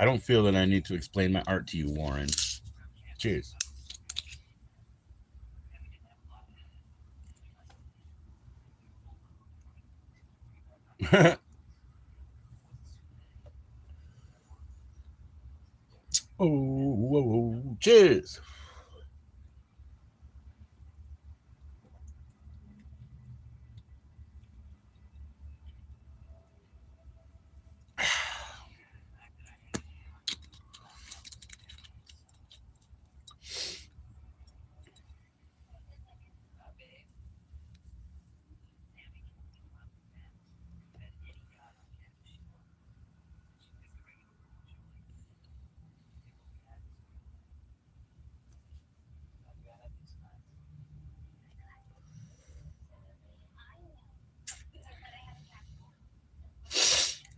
I don't feel that I need to explain my art to you, Warren. Cheers. Oh, whoa, whoa. Cheers.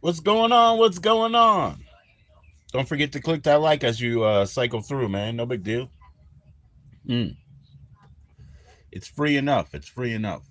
What's going on? What's going on? Don't forget to click that like as you cycle through, man. No big deal. Mm. It's free enough. It's free enough.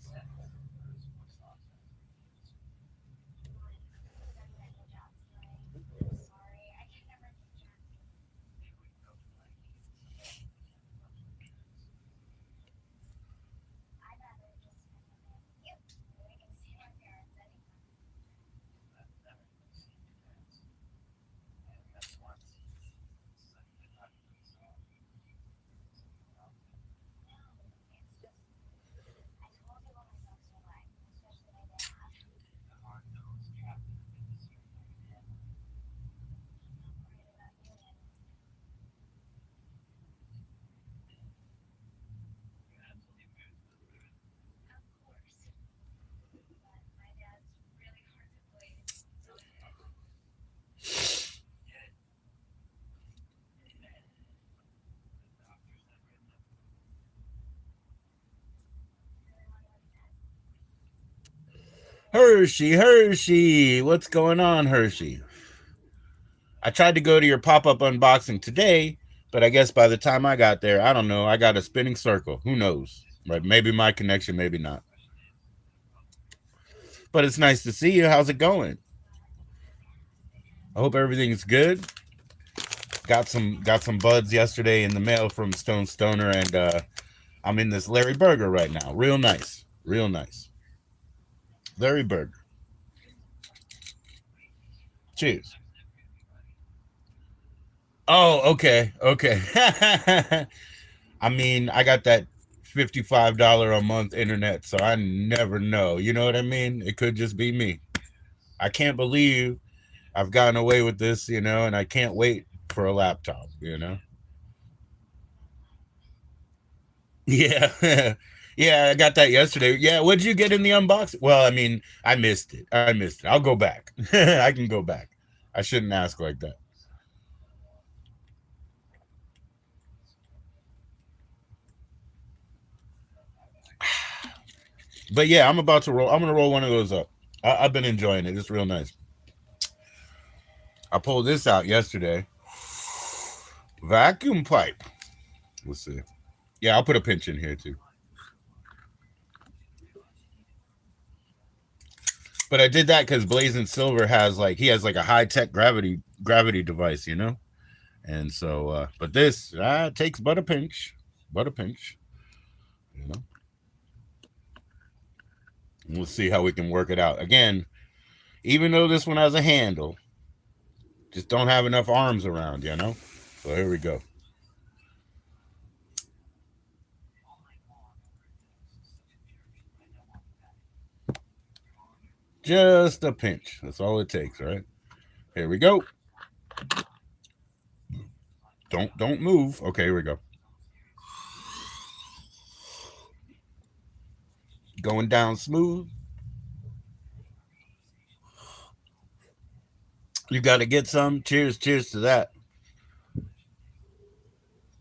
Hershey, Hershey. What's going on, Hershey? I tried to go to your pop up unboxing today, but I guess by the time I got there, I don't know. I got a spinning circle. Who knows? Right? Maybe my connection, maybe not. But it's nice to see you. How's it going? I hope everything's good. Got some buds yesterday in the mail from Stone Stoner, and I'm in this Larry Burger right now. Real nice, real nice. Larry Burger. Cheers. Oh, okay, okay. I mean, I got that $55 a month internet, so I never know. You know what I mean? It could just be me. I can't believe I've gotten away with this, and I can't wait for a laptop. Yeah. Yeah, I got that yesterday. Yeah, what'd you get in the unboxing? Well, I mean, I missed it. I missed it. I'll go back. I can go back. I shouldn't ask like that. But yeah, I'm about to roll. I'm gonna roll one of those up. I've been enjoying it. It's real nice. I pulled this out yesterday. Vacuum pipe. Let's see. Yeah, I'll put a pinch in here too. But I did that because Blazing Silver has like a high tech gravity device. And so, but this takes but a pinch. You know, and we'll see how we can work it out. Again, even though this one has a handle, just don't have enough arms around. So here we go. Just a pinch. That's all it takes, right? Here we go. Don't move. Okay, here we go. Going down smooth. You got to get some. Cheers to that.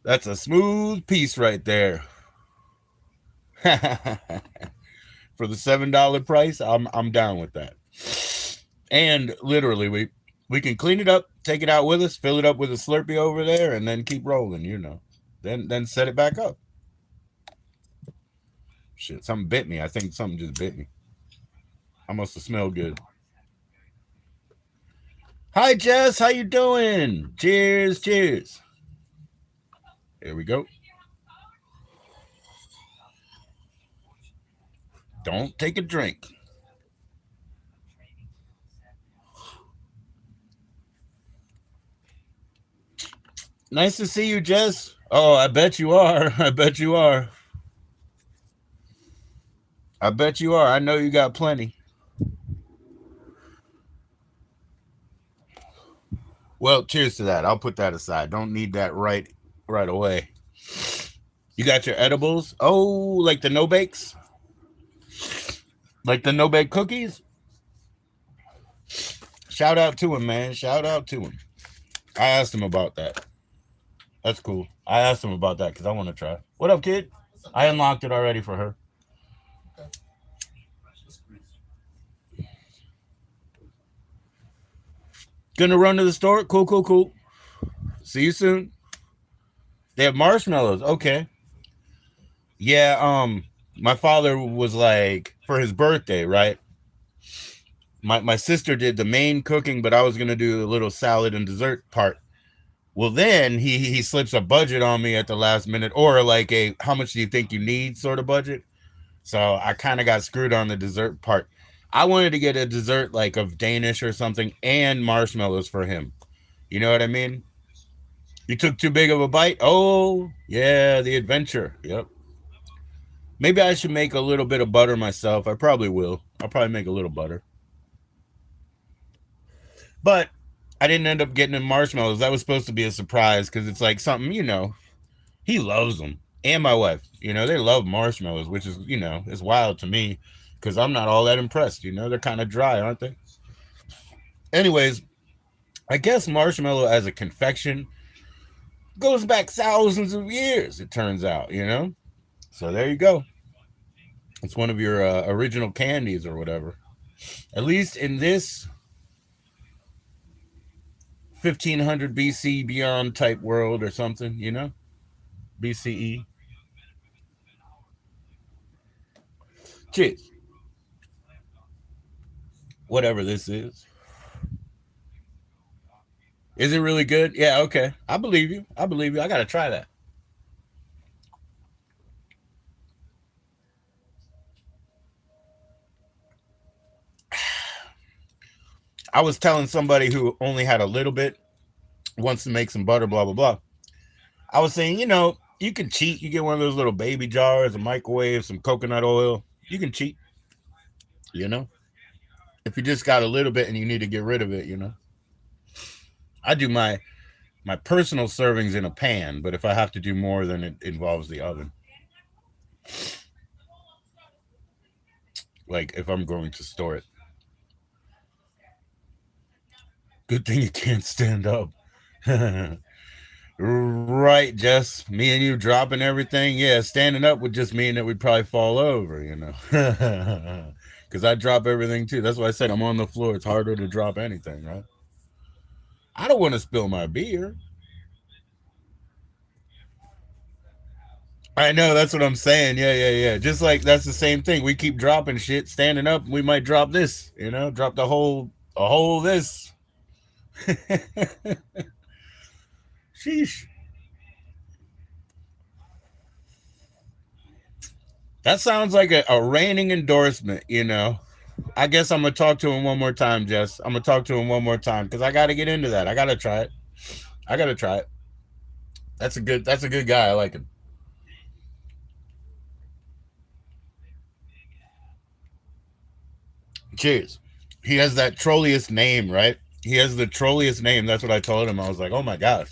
That's a smooth piece right there. For the $7 price, I'm down with that. And literally, we can clean it up, take it out with us, fill it up with a Slurpee over there, and then keep rolling. Then set it back up. Shit, something bit me. I think something just bit me. I must have smelled good. Hi Jess, how you doing? Cheers, cheers. Here we go. Don't take a drink. Nice to see you, Jess. Oh, I bet you are. I bet you are. I bet you are. I know you got plenty. Well, cheers to that. I'll put that aside. Don't need that right away. You got your edibles? Oh, like the no bakes? Like the no bake cookies? Shout out to him, man. Shout out to him. I asked him about that. That's cool. I asked him about that because I want to try. What up, kid? I unlocked it already for her. Gonna run to the store? Cool, cool, cool. See you soon. They have marshmallows. Okay. Yeah, my father was like for his birthday, right? My sister did the main cooking, but I was gonna do a little salad and dessert part. Well, then he slips a budget on me at the last minute, or like a how much do you think you need sort of budget. So I kind of got screwed on the dessert part. I wanted to get a dessert like of Danish or something and marshmallows for him. You know what I mean? You took too big of a bite. Oh yeah, the adventure. Yep. Maybe I should make a little bit of butter myself. I probably will. I'll probably make a little butter. But I didn't end up getting him marshmallows. That was supposed to be a surprise because it's like something, he loves them. And my wife, they love marshmallows, which is, is wild to me because I'm not all that impressed. They're kind of dry, aren't they? Anyways, I guess marshmallow as a confection goes back thousands of years, it turns out. So there you go. It's one of your original candies or whatever. At least in this 1500 BC beyond type world or something. BCE. Cheers. Whatever this is. Is it really good? Yeah, okay. I believe you. I believe you. I got to try that. I was telling somebody who only had a little bit, wants to make some butter, blah, blah, blah. I was saying, you can cheat. You get one of those little baby jars, a microwave, some coconut oil. You can cheat, you know? If you just got a little bit and you need to get rid of it. I do my personal servings in a pan, but if I have to do more, then it involves the oven. Like if I'm going to store it. Good thing you can't stand up. Right, Jess. Me and you dropping everything. Yeah, standing up would just mean that we'd probably fall over. Because I drop everything too. That's why I said I'm on the floor. It's harder to drop anything, right? I don't want to spill my beer. I know, that's what I'm saying. Yeah, yeah, yeah. Just like that's the same thing. We keep dropping shit. Standing up, we might drop this. Drop a whole this. Sheesh. That sounds like a reigning endorsement. I guess I'm gonna talk to him one more time, Jess. I'm gonna talk to him one more time because I gotta get into that. I gotta try it. I gotta try it. That's a good guy. I like him. Cheers. He has that trolliest name, right? He has the trolliest name. That's what I told him. I was like, oh my gosh,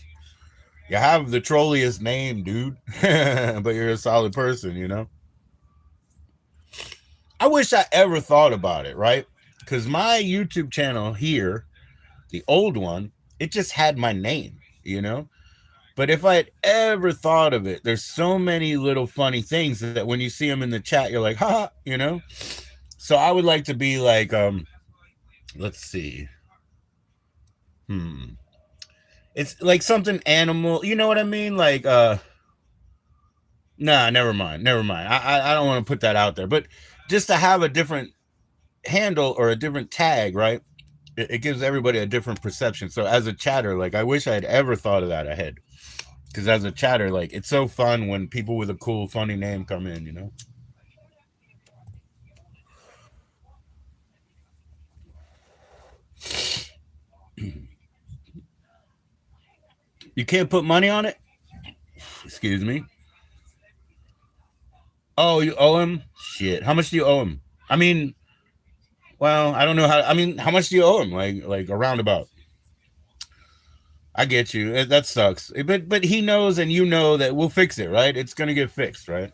you have the trolliest name, dude. But you're a solid person. I wish I ever thought about it, right? Because my YouTube channel here, the old one, it just had my name. But if I had ever thought of it, there's so many little funny things that when you see them in the chat, you're like, ha. So I would like to be like, let's see. Hmm. It's like something animal. You know what I mean? Like, nah, never mind. Never mind. I don't want to put that out there. But just to have a different handle or a different tag, right? It gives everybody a different perception. So as a chatter, like I wish I had ever thought of that ahead. Because as a chatter, like it's so fun when people with a cool, funny name come in. You can't put money on it. Excuse me. Oh, you owe him? Shit. How much do you owe him? I mean, well, I don't know how. I mean, how much do you owe him? Like a roundabout. I get you. That sucks. But he knows, and you know that we'll fix it, right? It's gonna get fixed, right?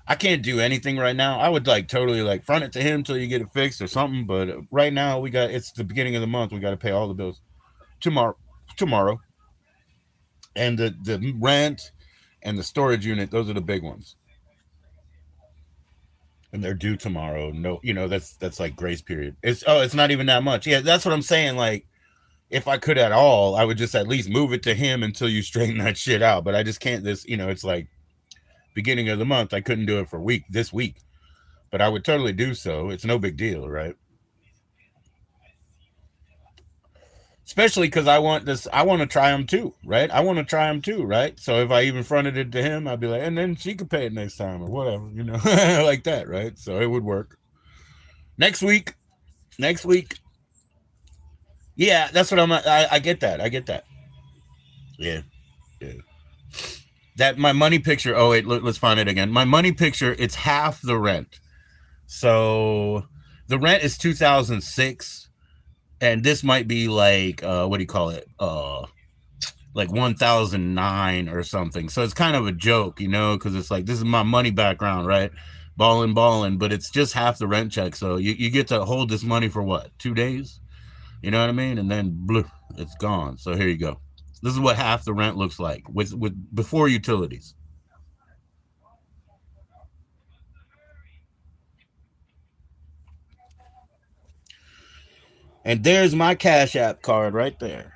I can't do anything right now. I would like totally like front it to him till you get it fixed or something. But right now we got it's the beginning of the month. We got to pay all the bills tomorrow. Tomorrow, and the rent and the storage unit. Those are the big ones, and they're due tomorrow. No, that's like grace period. It's not even that much. Yeah, that's what I'm saying. Like if I could at all, I would just at least move it to him until you straighten that shit out. But I just can't. It's like beginning of the month. I couldn't do it for this week, but I would totally do so. It's no big deal, right? Especially because I want this. I want to try him too, right? I want to try him too, right? So if I even fronted it to him, I'd be like, and then she could pay it next time or whatever, like that, right? So it would work. Next week, next week. Yeah, that's what I get that. I get that. Yeah, yeah. That my money picture. Oh wait, let's find it again. My money picture. It's half the rent. So the rent is 2006, and this might be like what do you call it? Like 1009 or something. So it's kind of a joke, because it's like this is my money background, right? Balling, but it's just half the rent check. So you get to hold this money for what, 2 days? You know what I mean? And then blue, it's gone. So here you go. This is what half the rent looks like with before utilities. And there's my Cash App card right there.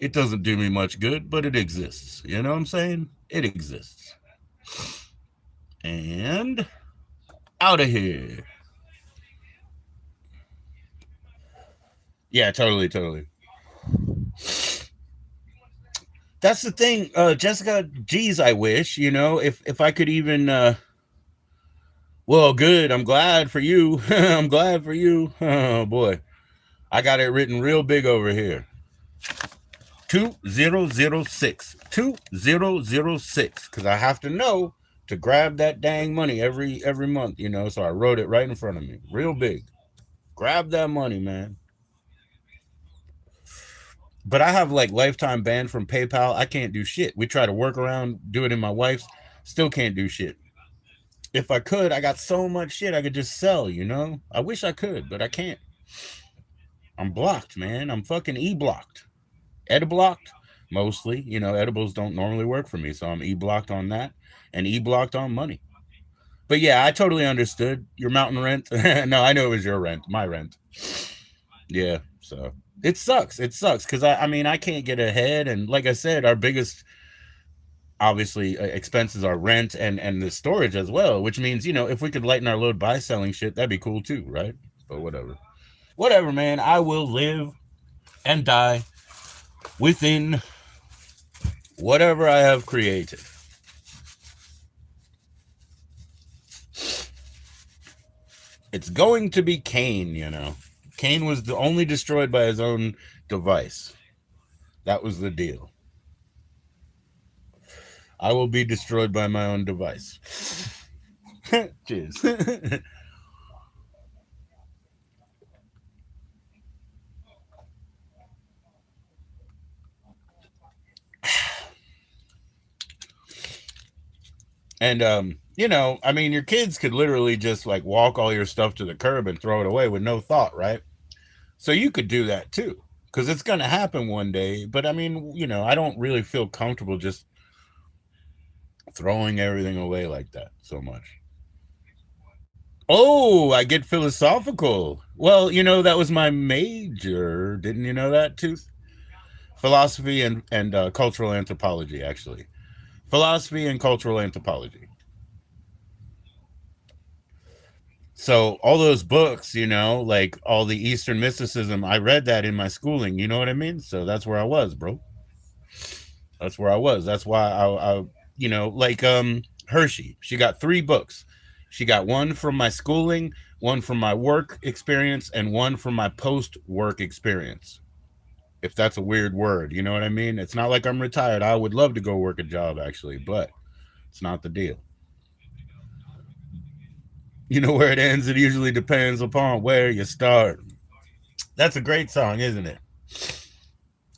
It doesn't do me much good, but it exists. You know what I'm saying? It exists. And out of here. Yeah, totally, totally. That's the thing, Jessica. Geez, I wish if I could even. Well, good. I'm glad for you. I'm glad for you. Oh boy, I got it written real big over here. 2006. 2006. Because I have to know to grab that dang money every month. So I wrote it right in front of me, real big. Grab that money, man. But I have like lifetime ban from PayPal. I can't do shit. We try to work around, do it in my wife's, still can't do shit. If I could, I got so much shit I could just sell. I wish I could, but I can't. I'm blocked, man. I'm fucking blocked. Blocked mostly. Edibles don't normally work for me, so I'm blocked on that and blocked on money. But yeah, I totally understood your mountain rent. No, I know it was your rent, my rent. Yeah, so it sucks. It sucks because I mean I can't get ahead, and like I said, our biggest obviously expenses are rent and the storage as well, which means if we could lighten our load by selling shit, that'd be cool too, right? But whatever, man. I will live and die within whatever I have created. It's going to be Kane. Kane was only destroyed by his own device. That was the deal. I will be destroyed by my own device. Cheers. And I mean, your kids could literally just like walk all your stuff to the curb and throw it away with no thought, right? So you could do that too, because it's going to happen one day. But I mean, I don't really feel comfortable just throwing everything away like that so much. Oh, I get philosophical. Well, that was my major. Didn't you know that too? Philosophy and cultural anthropology, actually. Philosophy and cultural anthropology. So all those books, like all the Eastern mysticism, I read that in my schooling. You know what I mean? So that's where I was, bro. That's where I was. That's why like Hershey. She got three books. She got one from my schooling, one from my work experience, and one from my post work experience. If that's a weird word, you know what I mean? It's not like I'm retired. I would love to go work a job actually, but it's not the deal. You know where it ends? It usually depends upon where you start. That's a great song, isn't it?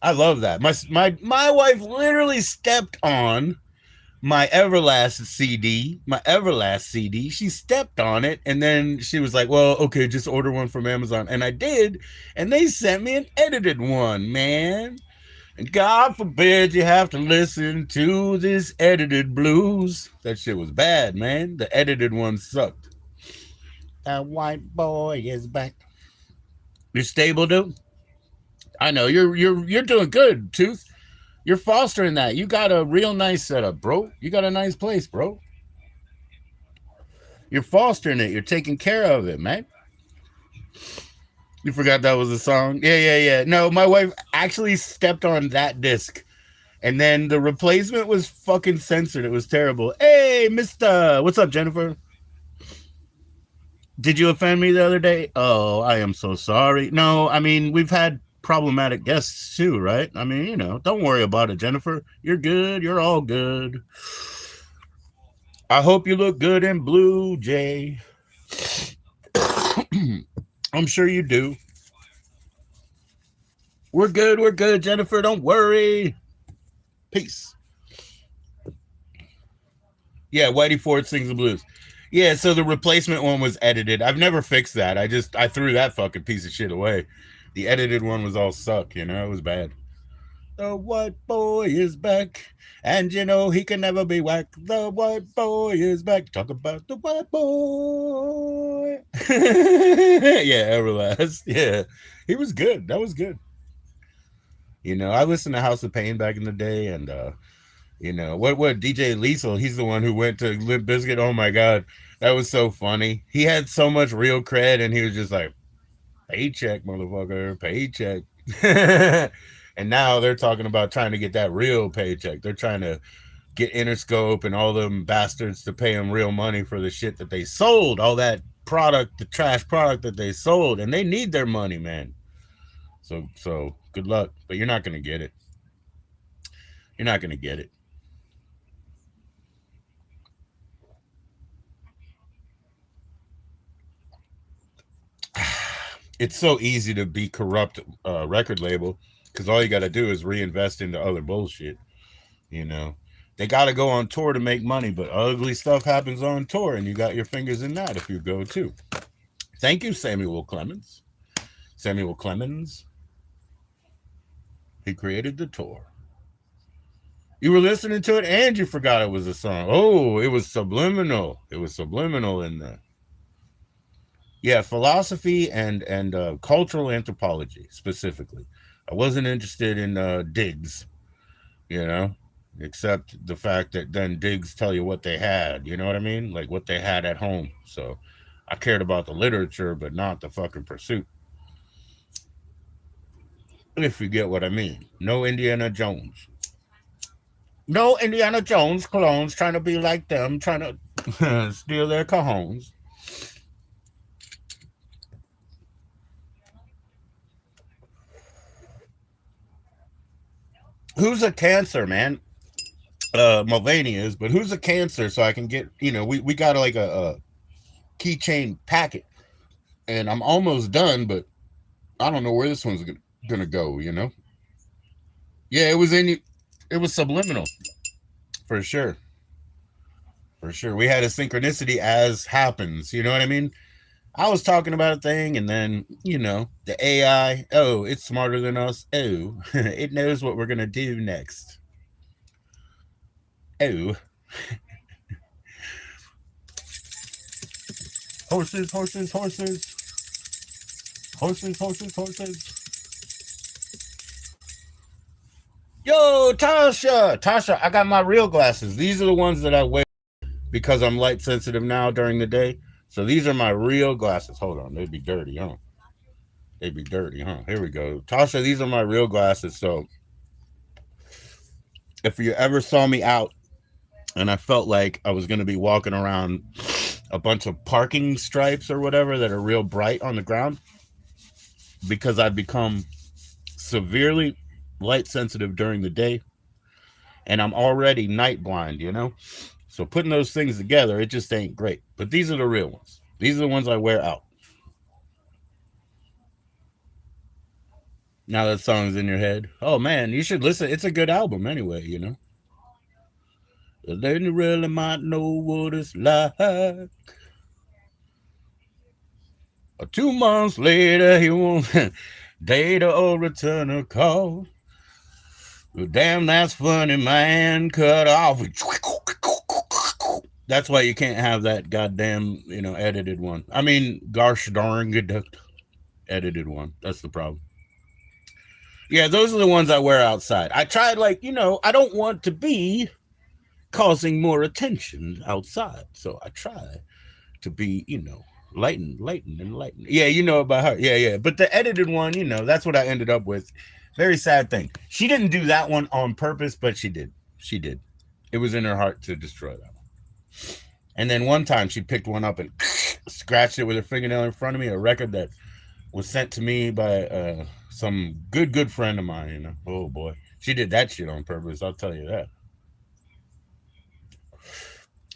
I love that. My wife literally stepped on my Everlast CD, my Everlast CD. She stepped on it and then she was like, "Well, okay, just order one from Amazon." And I did, and they sent me an edited one, man. And God forbid you have to listen to this edited blues. That shit was bad, man. The edited one sucked. That white boy is back. You're stable, dude. I know you're doing good, Tooth. You're fostering that. You got a real nice setup, bro. You got a nice place, bro. You're fostering it. You're taking care of it, man. You forgot that was a song? Yeah, yeah, yeah. No, my wife actually stepped on that disc. And then the replacement was fucking censored. It was terrible. Hey, Mister. What's up, Jennifer? Did you offend me the other day? Oh, I am so sorry. No, I mean, we've had problematic guests too, right? I mean, don't worry about it, Jennifer. You're good. You're all good. I hope you look good in blue, Jay. I'm sure you do. We're good. We're good, Jennifer. Don't worry. Peace. Yeah, Whitey Ford sings the blues. Yeah, so the replacement one was edited. I've never fixed that. I threw that fucking piece of shit away. The edited one was all suck, it was bad. The white boy is back, and he can never be whacked. The white boy is back. Talk about the white boy. Yeah, Everlast. Yeah, he was good. That was good. I listened to House of Pain back in the day, and what DJ Liesel, he's the one who went to Limp Bizkit. Oh my god, that was so funny. He had so much real cred, and he was just like, "Paycheck, motherfucker, paycheck." And now they're talking about trying to get that real paycheck. They're trying to get Interscope and all them bastards to pay them real money for the shit that they sold, all that product, the trash product that they sold, and they need their money, man. So good luck, but you're not gonna get it. You're not gonna get it. It's so easy to be corrupt record label because all you got to do is reinvest into other bullshit. You know, they got to go on tour to make money, but ugly stuff happens on tour, and you got your fingers in that if you go too. Thank you, Samuel Clemens. Samuel Clemens. He created the tour. You were listening to it and you forgot it was a song. Oh, it was subliminal. It was subliminal in there. Yeah, philosophy and cultural anthropology specifically. I wasn't interested in digs, you know, except the fact that then digs tell you what they had. You know what I mean? Like what they had at home. So I cared about the literature, but not the fucking pursuit. If you get what I mean. No Indiana Jones. No Indiana Jones clones trying to be like them, trying to steal their cajones. Who's a cancer, man? Mulvaney is, but who's a cancer? So I can get, we got like a keychain packet, and I'm almost done, but I don't know where this one's gonna go. Yeah, it was subliminal for sure, for sure. We had a synchronicity as happens. You know what I mean? I was talking about a thing, and then the AI. Oh, it's smarter than us. Oh, it knows what we're gonna do next. Oh, horses, horses, horses, horses, horses, horses. Yo, Tasha, Tasha, I got my real glasses. These are the ones that I wear because I'm light sensitive now during the day. So these are my real glasses. Hold on, they'd be dirty, huh? They'd be dirty, huh? Here we go. Tasha, these are my real glasses. So if you ever saw me out and I felt like I was going to be walking around a bunch of parking stripes or whatever that are real bright on the ground, because I've become severely light sensitive during the day and I'm already night blind, you know? So putting those things together, it just ain't great. But these are the real ones. These are the ones I wear out. Now that song's in your head. Oh man, you should listen. It's a good album anyway, you know. Then you really might know what it's like. 2 months later, he won't data or return a call. Well, damn, that's funny, man. Cut off. That's why you can't have that goddamn, edited one. I mean, gosh darn good edited one. That's the problem. Yeah, those are the ones I wear outside. I tried, I don't want to be causing more attention outside. So I try to be, lighten. Yeah, you know about her. Yeah, yeah. But the edited one, that's what I ended up with. Very sad thing. She didn't do that one on purpose, but she did. She did. It was in her heart to destroy that one. And then one time she picked one up and scratched it with her fingernail in front of me, a record that was sent to me by some good friend of mine, Oh boy. She did that shit on purpose, I'll tell you that.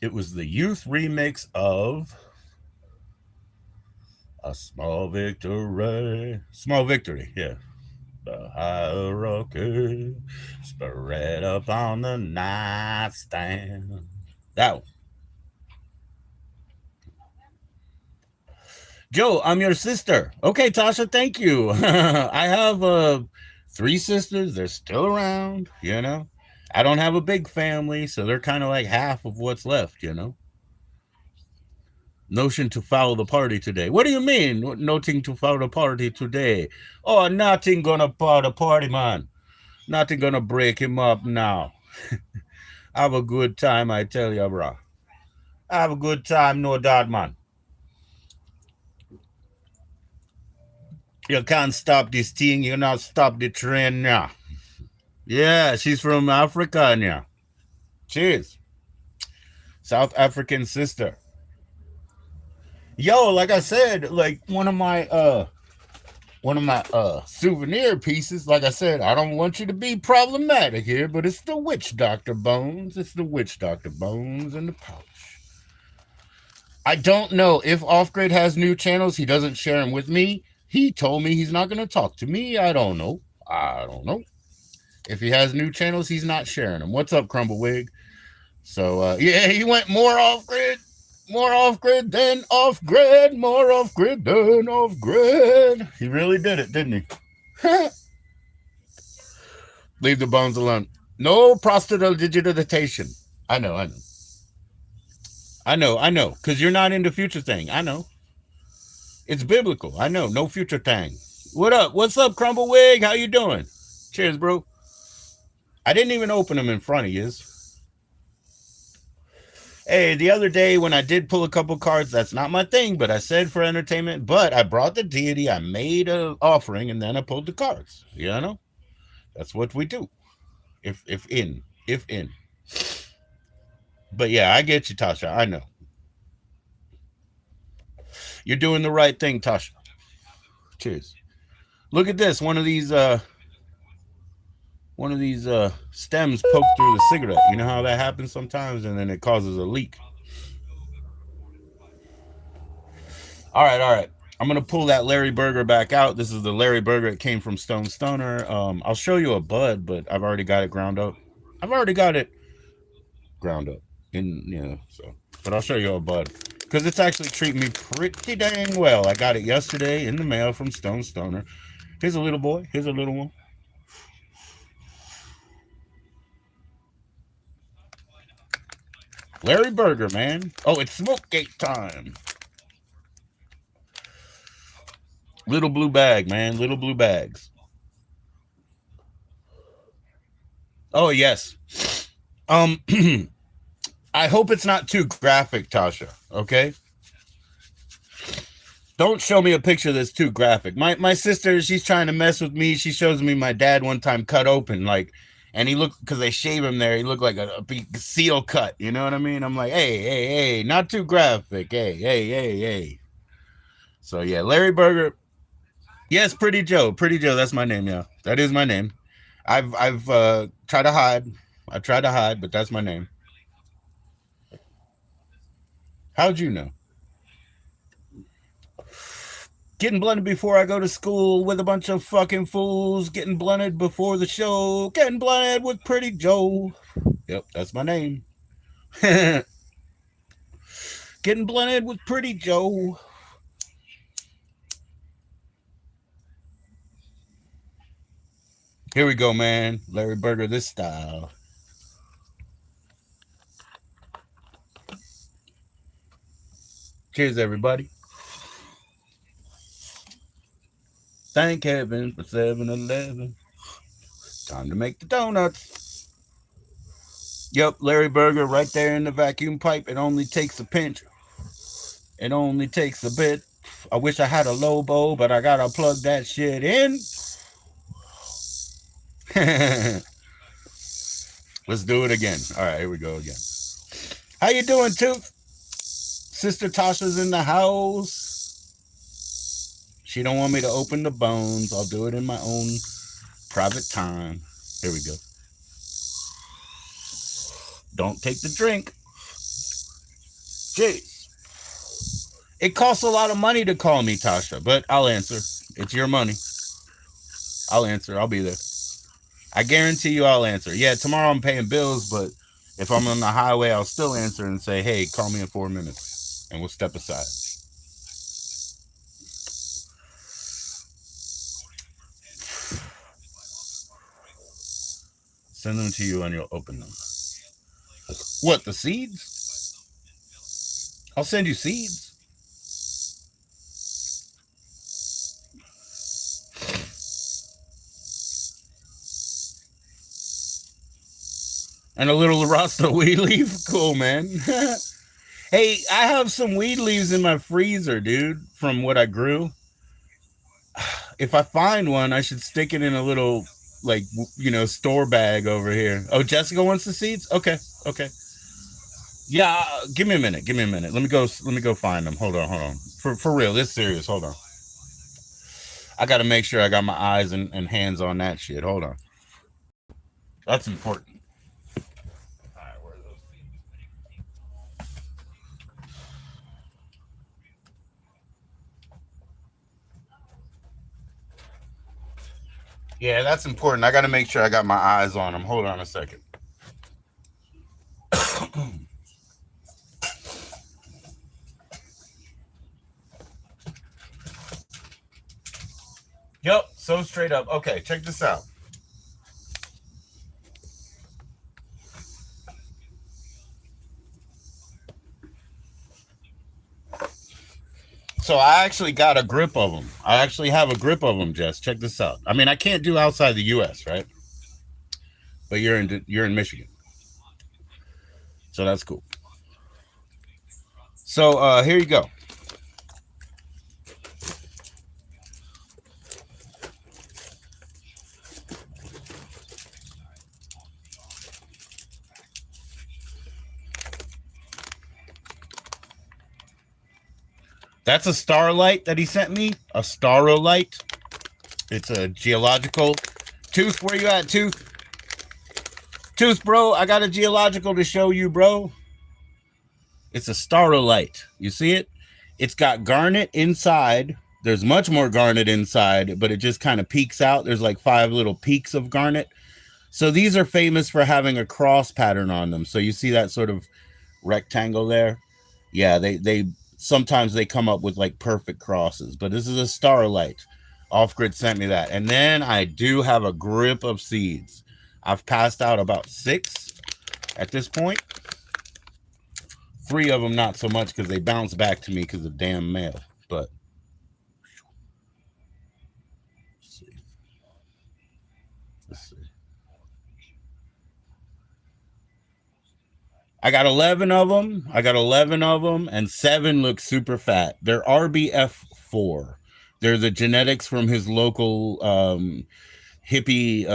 It was the youth remix of A Small Victory. Small Victory, yeah. The hierarchy spread up on the nightstand. That one. Joe, I'm your sister. Okay, Tasha, thank you. I have 3 sisters. They're still around, I don't have a big family, so they're kind of like half of what's left. Notion to foul the party today. What do you mean, nothing to foul the party today? Oh, nothing gonna foul the party, man. Nothing gonna break him up now. Have a good time, I tell you, bro. Have a good time, no doubt, man. You can't stop this thing. You not stop the train now. Yeah, she's from Africa now. Cheers. South African sister. Yo, like I said, like one of my souvenir pieces, like I said, I don't want you to be problematic here, but it's the Witch Doctor Bones. It's the Witch Doctor Bones in the pouch. I don't know if Off Grid has new channels. He doesn't share them with me. He told me he's not going to talk to me. I don't know. If he has new channels, he's not sharing them. What's up, Crumblewig? So, yeah, he went more off grid. More off grid than off grid. More off grid than off grid. He really did it, didn't he? Leave the bones alone. No prestidigitation. I know. Because you're not into future thing. I know. It's biblical. I know. No future thing. What up? What's up, Crumblewig? How you doing? Cheers, bro. I didn't even open them in front of you. Hey, the other day when I did pull a couple cards, that's not my thing, but I said for entertainment, but I brought the deity, I made an offering, and then I pulled the cards. That's what we do. If in. But yeah, I get you, Tasha. I know. You're doing the right thing, Tasha. Cheers. Look at this. One of these stems poked through the cigarette. You know how that happens sometimes, and then it causes a leak. All right. I'm gonna pull that Larry Burger back out. This is the Larry Burger. It came from Stone Stoner. I'll show you a bud, but I've already got it ground up. But I'll show you a bud because it's actually treating me pretty dang well. I got it yesterday in the mail from Stone Stoner. Here's a little boy. Here's a little one. Larry Burger, man. Oh, it's smoke gate time. Little blue bag, man. Little blue bags. Oh, yes. I hope it's not too graphic, Tasha. Okay? Don't show me a picture that's too graphic. My sister, she's trying to mess with me. She shows me my dad one time cut open, like, and he looked, because they shave him there. He looked like a big seal cut. You know what I mean? I'm like, hey, hey, hey, not too graphic. Hey, hey, hey, hey. So yeah, Larry Burger. Yes, Pretty Joe. Pretty Joe. That's my name. Yeah, that is my name. I've tried to hide. I tried to hide, but that's my name. How'd you know? Getting blunted before I go to school with a bunch of fucking fools. Getting blunted before the show. Getting blunted with Pretty Joe. Yep, that's my name. Getting blunted with Pretty Joe. Here we go, man. Larry Burger, this style. Cheers, everybody. Thank heaven for 7-Eleven. Time to make the donuts. Yep, Larry Burger right there in the vacuum pipe. It only takes a pinch. It only takes a bit. I wish I had a Lobo, but I gotta plug that shit in. Let's do it again. All right, here we go again. How you doing, Tooth? Sister Tasha's in the house. She don't want me to open the bones. I'll do it in my own private time. Here we go. Don't take the drink. Jeez. It costs a lot of money to call me, Tasha, but I'll answer. It's your money. I'll answer. I'll be there. I guarantee you I'll answer. Yeah, tomorrow I'm paying bills, but if I'm on the highway, I'll still answer and say, hey, call me in 4 minutes, and we'll step aside. Send them to you and you'll open them. What, the seeds? I'll send you seeds. And a little Rasta weed leaf? Cool, man. Hey, I have some weed leaves in my freezer, dude, from what I grew. If I find one, I should stick it in a little, like, store bag over here. Oh, Jessica wants the seeds? Okay, okay. Yeah, give me a minute. Give me a minute. Let me go find them. Hold on. For real, this serious. Hold on. I got to make sure I got my eyes and hands on that shit. Hold on. That's important. All right, where are those? Yeah, that's important. I got to make sure I got my eyes on them. Hold on a second. Yep, so straight up. Okay, check this out. So I actually got a grip of them. I actually have a grip of them, Jess. Check this out. I mean, I can't do outside the U.S., right? But you're in Michigan, so that's cool. So here you go. That's a starlight that he sent me. A starlight. It's a geological. Tooth, where you at, Tooth? Tooth, bro, I got a geological to show you, bro. It's a starlight. You see it? It's got garnet inside. There's much more garnet inside, but it just kind of peeks out. There's like 5 little peaks of garnet. So these are famous for having a cross pattern on them. So you see that sort of rectangle there? Yeah, they sometimes they come up with like perfect crosses, but this is a starlight. Off Grid sent me that. And then I do have a grip of seeds. I've passed out about 6 at this point. 3 of them not so much because they bounce back to me because of damn mail. But let's see. Let's see. I got 11 of them. I got 11 of them, and 7 look super fat. They're RBF4. They're the genetics from his local hippie,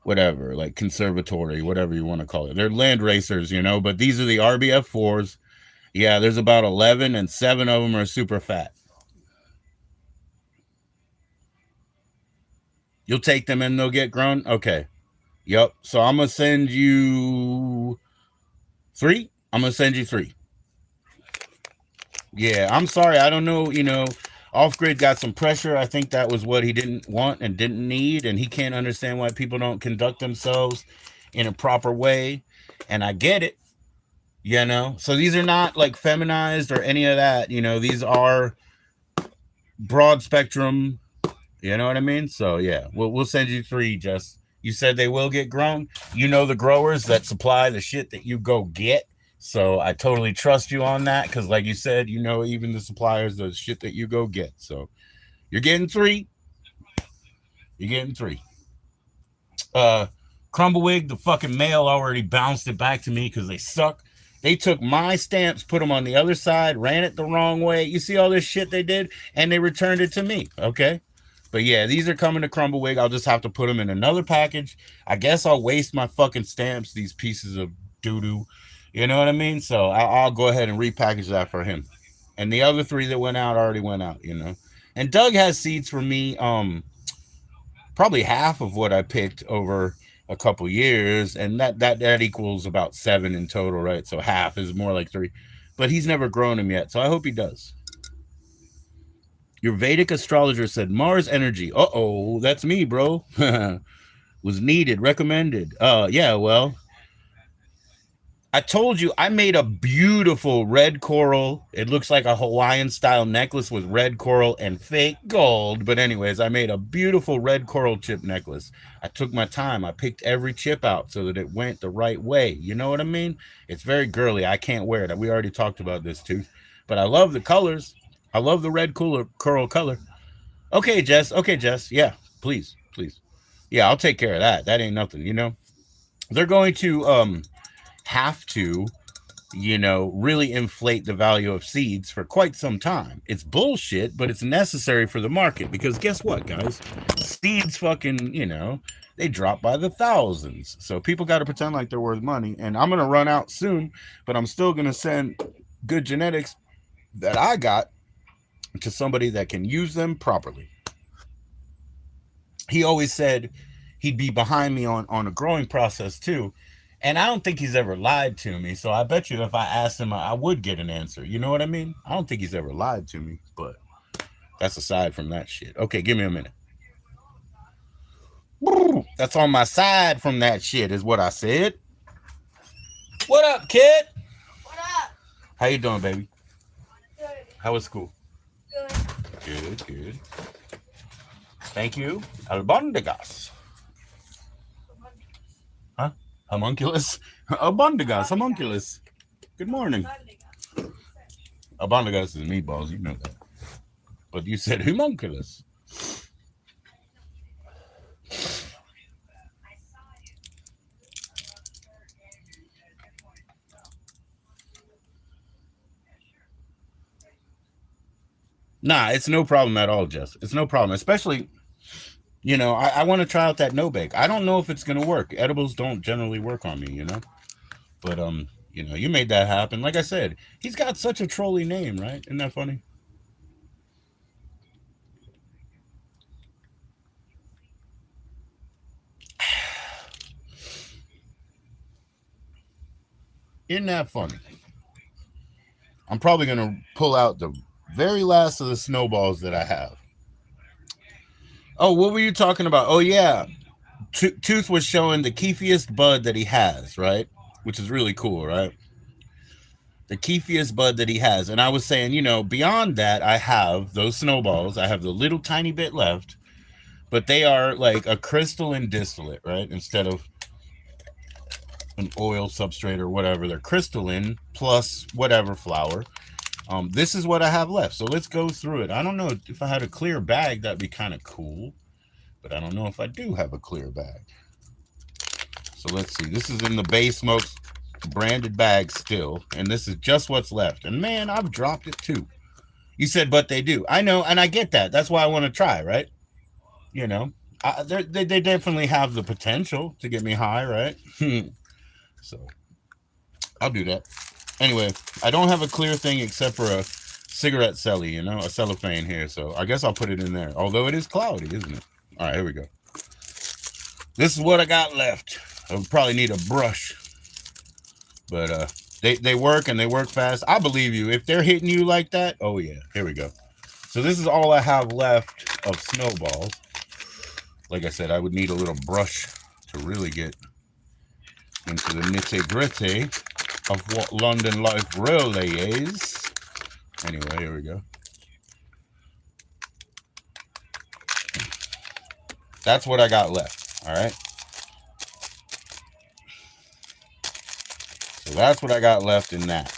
whatever, like conservatory, whatever you want to call it. They're land racers, you know, but these are the RBF4s. Yeah, there's about 11, and 7 of them are super fat. You'll take them and they'll get grown? Okay. Yep. So I'm going to send you 3. I'm going to send you 3. Yeah, I'm sorry. I don't know. Off grid got some pressure. I think that was what he didn't want and didn't need. And he can't understand why people don't conduct themselves in a proper way. And I get it, So these are not like feminized or any of that. These are broad spectrum. You know what I mean? So yeah, we'll send you 3, Jess. You said they will get grown. You know the growers that supply the shit that you go get. So I totally trust you on that because, like you said, even the suppliers of the shit that you go get. So you're getting 3. You're getting 3. Crumbawig, the fucking mail already bounced it back to me because they suck. They took my stamps, put them on the other side, ran it the wrong way. You see all this shit they did, and they returned it to me. Okay. But yeah, these are coming to Crumbawig. I'll just have to put them in another package. I guess I'll waste my fucking stamps, these pieces of doo doo. You know what I mean? So I'll go ahead and repackage that for him. And the other 3 that went out already went out. And Doug has seeds for me, probably half of what I picked over a couple years, and that equals about 7 in total, right? So half is more like 3. But he's never grown them yet, so I hope he does. Your Vedic astrologer said Mars energy. Uh-oh, that's me, bro. Was needed, recommended. Yeah, well, I told you I made a beautiful red coral. It looks like a Hawaiian style necklace with red coral and fake gold. But anyways, I made a beautiful red coral chip necklace. I took my time. I picked every chip out so that it went the right way. You know what I mean? It's very girly. I can't wear it. We already talked about this too. But I love the colors. I love the red coral color. Okay, Jess. Okay, Jess. Yeah, please, please. Yeah, I'll take care of that. That ain't nothing. They're going to have to really inflate the value of seeds for quite some time. It's bullshit, but it's necessary for the market because guess what, guys? Seeds fucking, they drop by the thousands. So people got to pretend like they're worth money. And I'm going to run out soon, but I'm still going to send good genetics that I got to somebody that can use them properly. He always said he'd be behind me on a growing process too. And I don't think he's ever lied to me. So I bet you if I asked him, I would get an answer. You know what I mean? I don't think he's ever lied to me, but that's aside from that shit. Okay, give me a minute. That's on my side from that shit is what I said. What up, kid? What up? How you doing, baby? Good. How was school? Good. Good. Thank you. Albondigas. Huh? Homunculus? Albondigas. Homunculus. Good morning. Albondigas is meatballs. You know that. But you said homunculus. Nah, it's no problem at all, Jess. It's no problem. Especially, I want to try out that no bake. I don't know if it's gonna work. Edibles don't generally work on me. But you made that happen. Like I said, he's got such a trolly name, right? Isn't that funny? Isn't that funny? I'm probably gonna pull out the very last of the snowballs that I have. Oh, what were you talking about? Oh yeah, Tooth was showing the keefiest bud that he has, right? Which is really cool, right? The keefiest bud that he has. And I was saying, beyond that, I have those snowballs. I have the little tiny bit left, but they are like a crystalline distillate, right? Instead of an oil substrate or whatever, they're crystalline plus whatever flour. This is what I have left. So let's go through it. I don't know if I had a clear bag, that'd be kind of cool, but I don't know if I do have a clear bag. So let's see. This is in the Bay Smokes branded bag still, and this is just what's left. And man, I've dropped it too. You said, but they do. I know, and I get that. That's why I want to try, right? You know, they definitely have the potential to get me high, right? So I'll do that. Anyway, I don't have a clear thing except for a cigarette celly, you know, a cellophane here. So I guess I'll put it in there. Although it is cloudy, isn't it? All right, here we go. This is what I got left. I'll probably need a brush, but they work and they work fast. I believe you. If they're hitting you like that, oh yeah, here we go. So this is all I have left of snowballs. Like I said, I would need a little brush to really get into the nitty-gritty of what London Life really is. Anyway, here we go. That's what I got left, all right? So that's what I got left in that.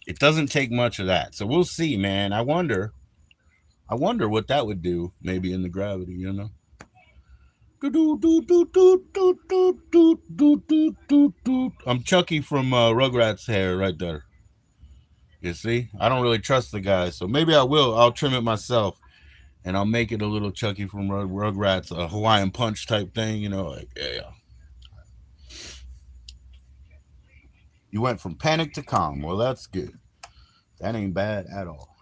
It doesn't take much of that. So we'll see, man. I wonder what that would do maybe in the gravity, you know? I'm Chucky from Rugrats hair right there. You see? I don't really trust the guy, so maybe I will. I'll trim it myself, and I'll make it a little Chucky from Rugrats, a Hawaiian Punch type thing, you know? Like, yeah. You went from panic to calm. Well, that's good. That ain't bad at all.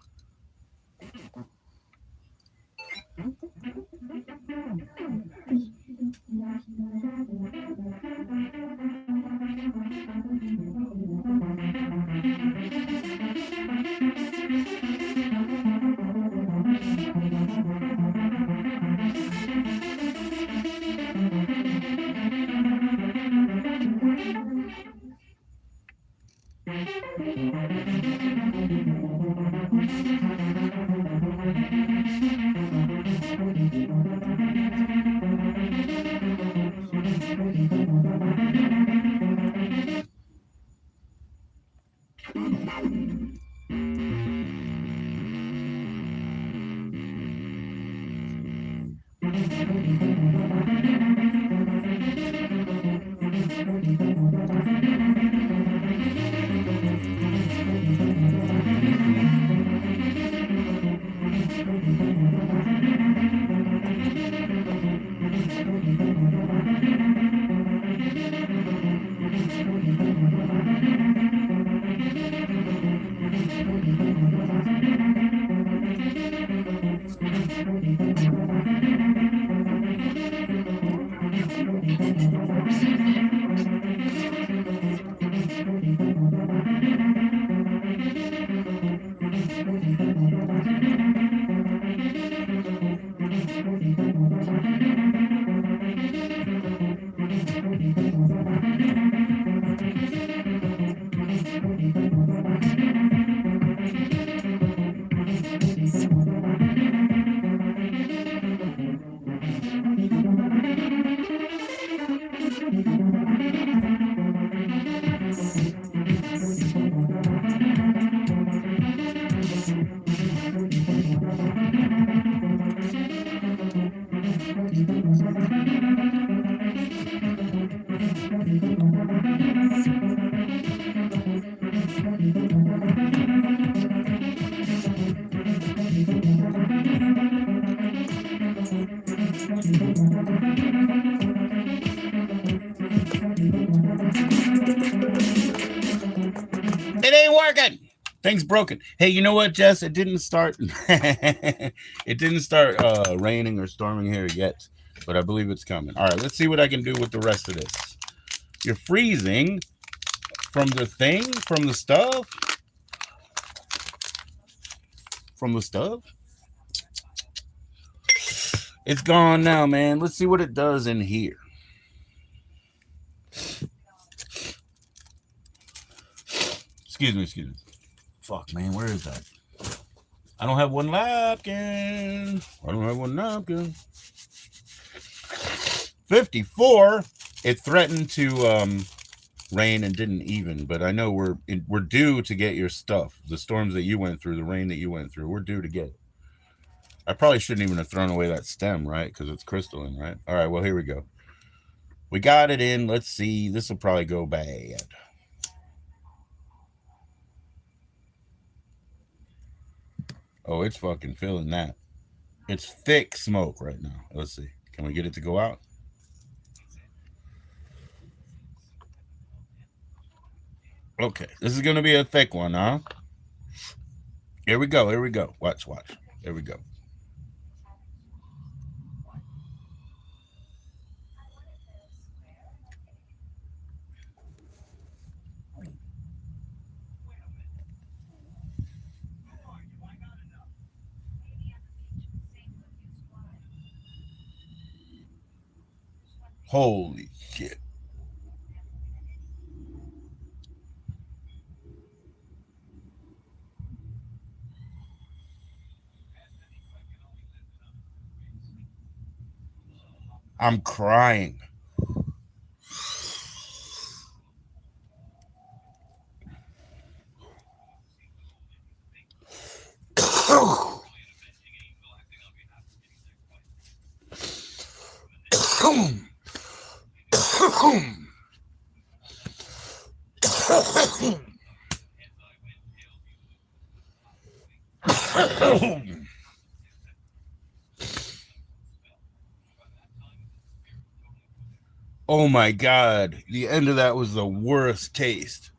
It ain't working. Thing's broken. Hey, you know what, Jess? It didn't start. It didn't start raining or storming here yet, but I believe it's coming. All right, let's see what I can do with the rest of this. You're freezing from the thing, from the stuff, from the stuff. It's gone now, man. Let's see what it does in here. Excuse me. Fuck, man, where is that? I don't have one napkin. 54. It threatened to rain and didn't even, but I know we're due to get your stuff. The storms that you went through, the rain that you went through, we're due to get it. I probably shouldn't even have thrown away that stem, right? Because it's crystalline, right? All right, well, here we go. We got it in. Let's see. This will probably go bad. Oh, it's fucking feeling that. It's thick smoke right now. Let's see. Can we get it to go out? Okay. This is going to be a thick one, huh? Here we go. Here we go. Watch, watch. Here we go. Holy shit. I'm crying. Oh my god. The end of that was the worst taste.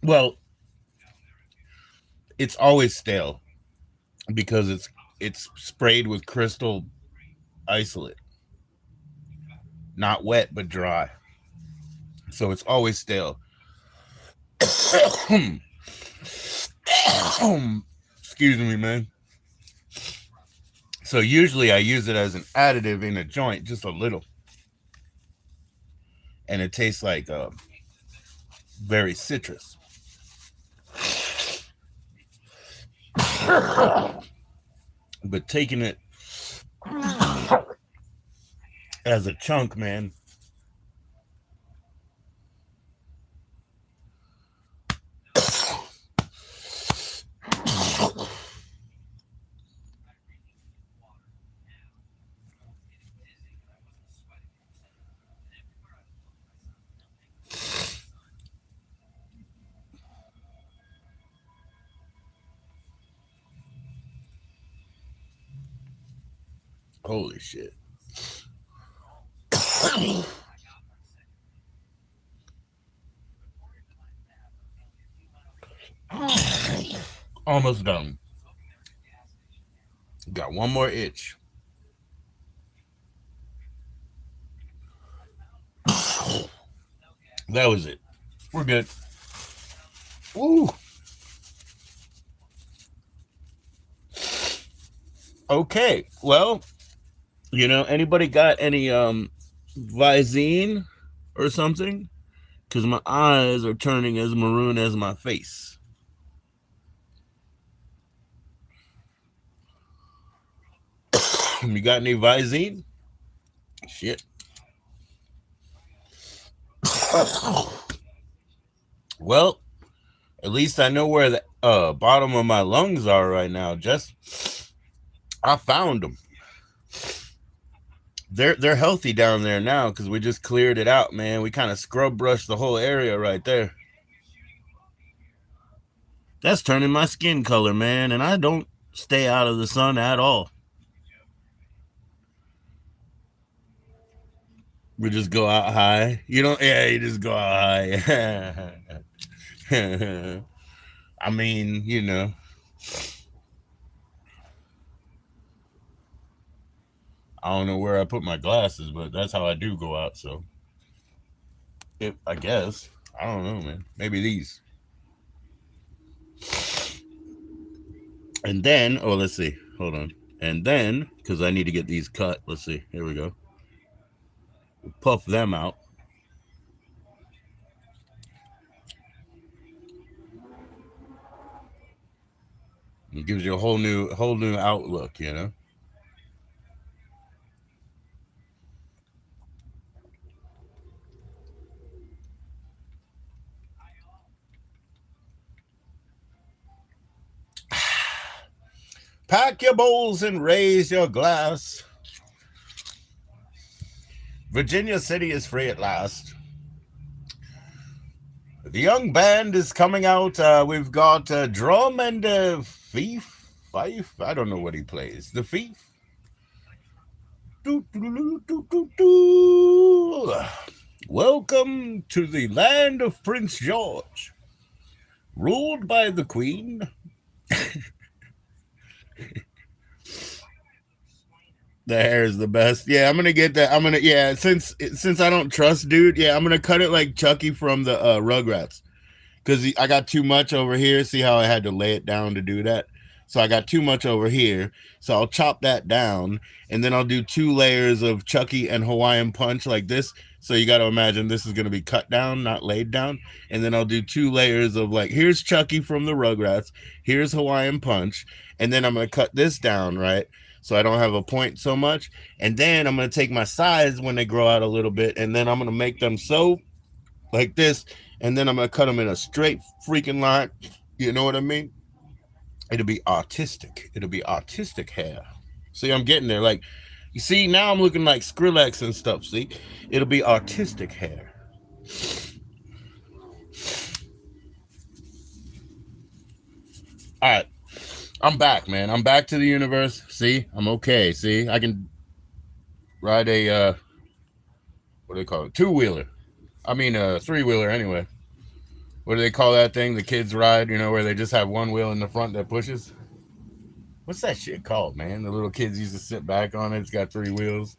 Well, it's always stale because it's sprayed with crystal isolate. Not wet but dry. So it's always stale. Excuse me, man. So usually I use it as an additive in a joint, just a little. And it tastes like very citrus. But taking it as a chunk, man. Holy shit. Almost done. Got one more itch. That was it. We're good. Woo. Okay. Well, anybody got any Visine or something? Because my eyes are turning as maroon as my face. You got any Visine? Shit. Well, at least I know where the bottom of my lungs are right now. Just I found them. They're healthy down there now because we just cleared it out, man. We kind of scrub brushed the whole area right there. That's turning my skin color, man, and I don't stay out of the sun at all. We just go out high. You don't, yeah, you just go out high. I mean, I don't know where I put my glasses, but that's how I do go out. So, I guess I don't know, man. Maybe these. And then, oh, let's see. Hold on. And then, because I need to get these cut, let's see. Here we go. Puff them out. It gives you a whole new outlook, you know. Pack your bowls and raise your glass. Virginia City is free at last. The young band is coming out. We've got drum and fife. I don't know what he plays. The fief. Welcome to the land of Prince George, ruled by the Queen. The hair is the best. Yeah, I'm gonna get that. Yeah, since I don't trust dude. Yeah, I'm gonna cut it like Chucky from the Rugrats, because I got too much over here. See how I had to lay it down to do that? So I got too much over here. So I'll chop that down, and then I'll do 2 layers of Chucky and Hawaiian Punch like this. So you got to imagine this is going to be cut down, not laid down. And then I'll do 2 layers of like, here's Chucky from the Rugrats, here's Hawaiian Punch, and then I'm going to cut this down, right? So I don't have a point so much. And then I'm going to take my sides when they grow out a little bit, and then I'm going to make them so like this, and then I'm gonna cut them in a straight freaking line. You know what I mean? It'll be artistic. It'll be artistic hair. See, I'm getting there. Like, you see, now I'm looking like Skrillex and stuff. See, it'll be artistic hair. All right, I'm back, man. I'm back to the universe. See, I'm okay. See, I can ride a what do they call it? 2-wheeler. I mean, a 3-wheeler anyway. What do they call that thing the kids ride? You know, where they just have one wheel in the front that pushes. What's that shit called, man? The little kids used to sit back on it. It's got 3 wheels.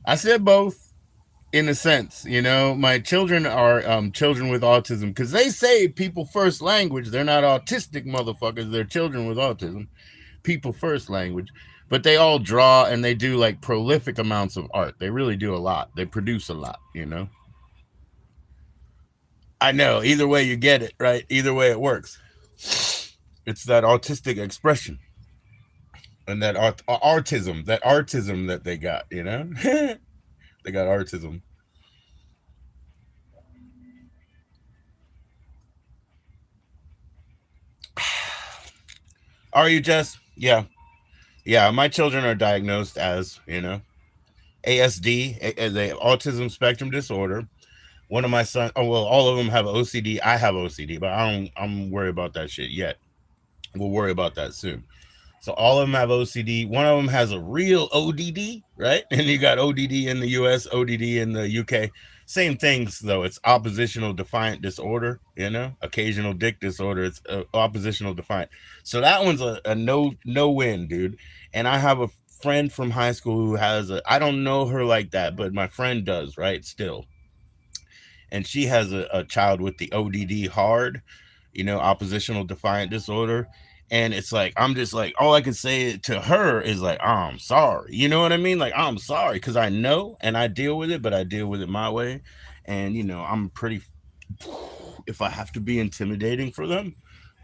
I said both in a sense. You know, my children are children with autism because they say people first language. They're not autistic motherfuckers. They're children with autism. People first language. But they all draw and they do like prolific amounts of art. They really do a lot. They produce a lot, you know? I know. Either way you get it, right? Either way it works. It's that autistic expression and that artism that they got, you know? They got artism. Are you just? Yeah. Yeah, my children are diagnosed as, ASD, the autism spectrum disorder. One of my sons, oh, well, all of them have OCD. I have OCD, but I'm worried about that shit yet. We'll worry about that soon. So all of them have OCD. One of them has a real ODD, right? And you got ODD in the US, ODD in the UK. Same things though. It's oppositional defiant disorder, occasional dick disorder. It's oppositional defiant. So that one's a no win, dude. And I have a friend from high school who has I don't know her like that, but my friend does, right? Still, and she has a child with the ODD hard, oppositional defiant disorder. And it's like, I'm just like, all I can say to her is like, oh, I'm sorry. You know what I mean? Like, I'm sorry because I know and I deal with it, but I deal with it my way. And, I'm pretty, if I have to be intimidating for them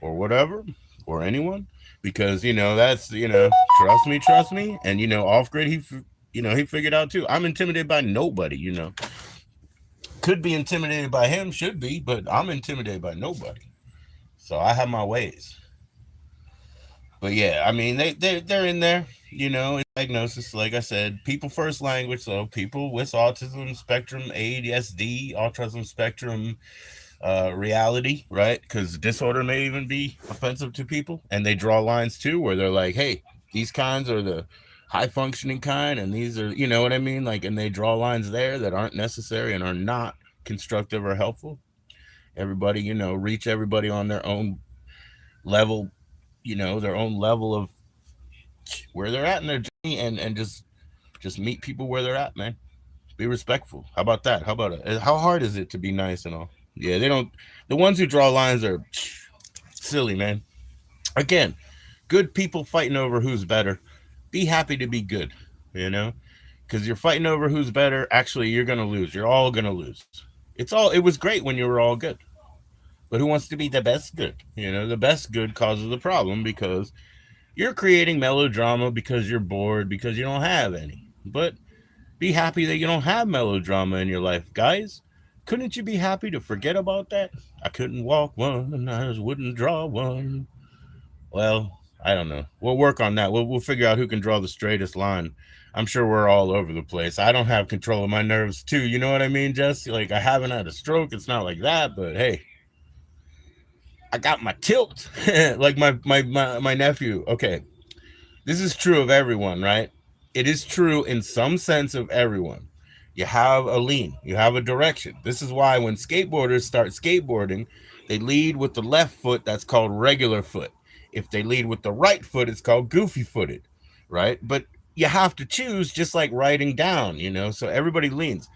or whatever, or anyone, because, that's, trust me. And, off grid, he figured out too. I'm intimidated by nobody, could be intimidated by him, should be, but I'm intimidated by nobody. So I have my ways. But yeah, I mean they're in there, diagnosis, like I said, people first language, so people with autism spectrum, ADSD, autism spectrum reality, right? Because disorder may even be offensive to people, and they draw lines too, where they're like, hey, these kinds are the high functioning kind, and these are, you know what I mean, like, and they draw lines there that aren't necessary and are not constructive or helpful. Everybody, reach everybody on their own level, their own level of where they're at in their journey, and just meet people where they're at, man. Be respectful. How about that? How about it? How hard is it to be nice and all? Yeah, they don't. The ones who draw lines are silly, man. Again, Good people fighting over who's better. Be happy to be good, you know? Because you're fighting over who's better. Actually, you're going to lose. You're all going to lose. It was great when you were all good. But who wants to be the best good? You know, the best good causes the problem because you're creating melodrama because you're bored because you don't have any. But be happy that you don't have melodrama in your life, guys. Couldn't you be happy to forget about that? I couldn't walk one and I just wouldn't draw one. Well, I don't know. We'll work on that. We'll figure out who can draw the straightest line. I'm sure we're all over the place. I don't have control of my nerves too. You know what I mean, Jesse? Like I haven't had a stroke. It's not like that, but hey, I got my tilt. Like my nephew. Okay, this is true of everyone, right? It is true in some sense of everyone. You have a lean, you have a direction. This is why when skateboarders start skateboarding, they lead with the left foot, that's called regular foot. If they lead with the right foot, it's called goofy footed, right? But you have to choose just like writing down, you know? So everybody leans.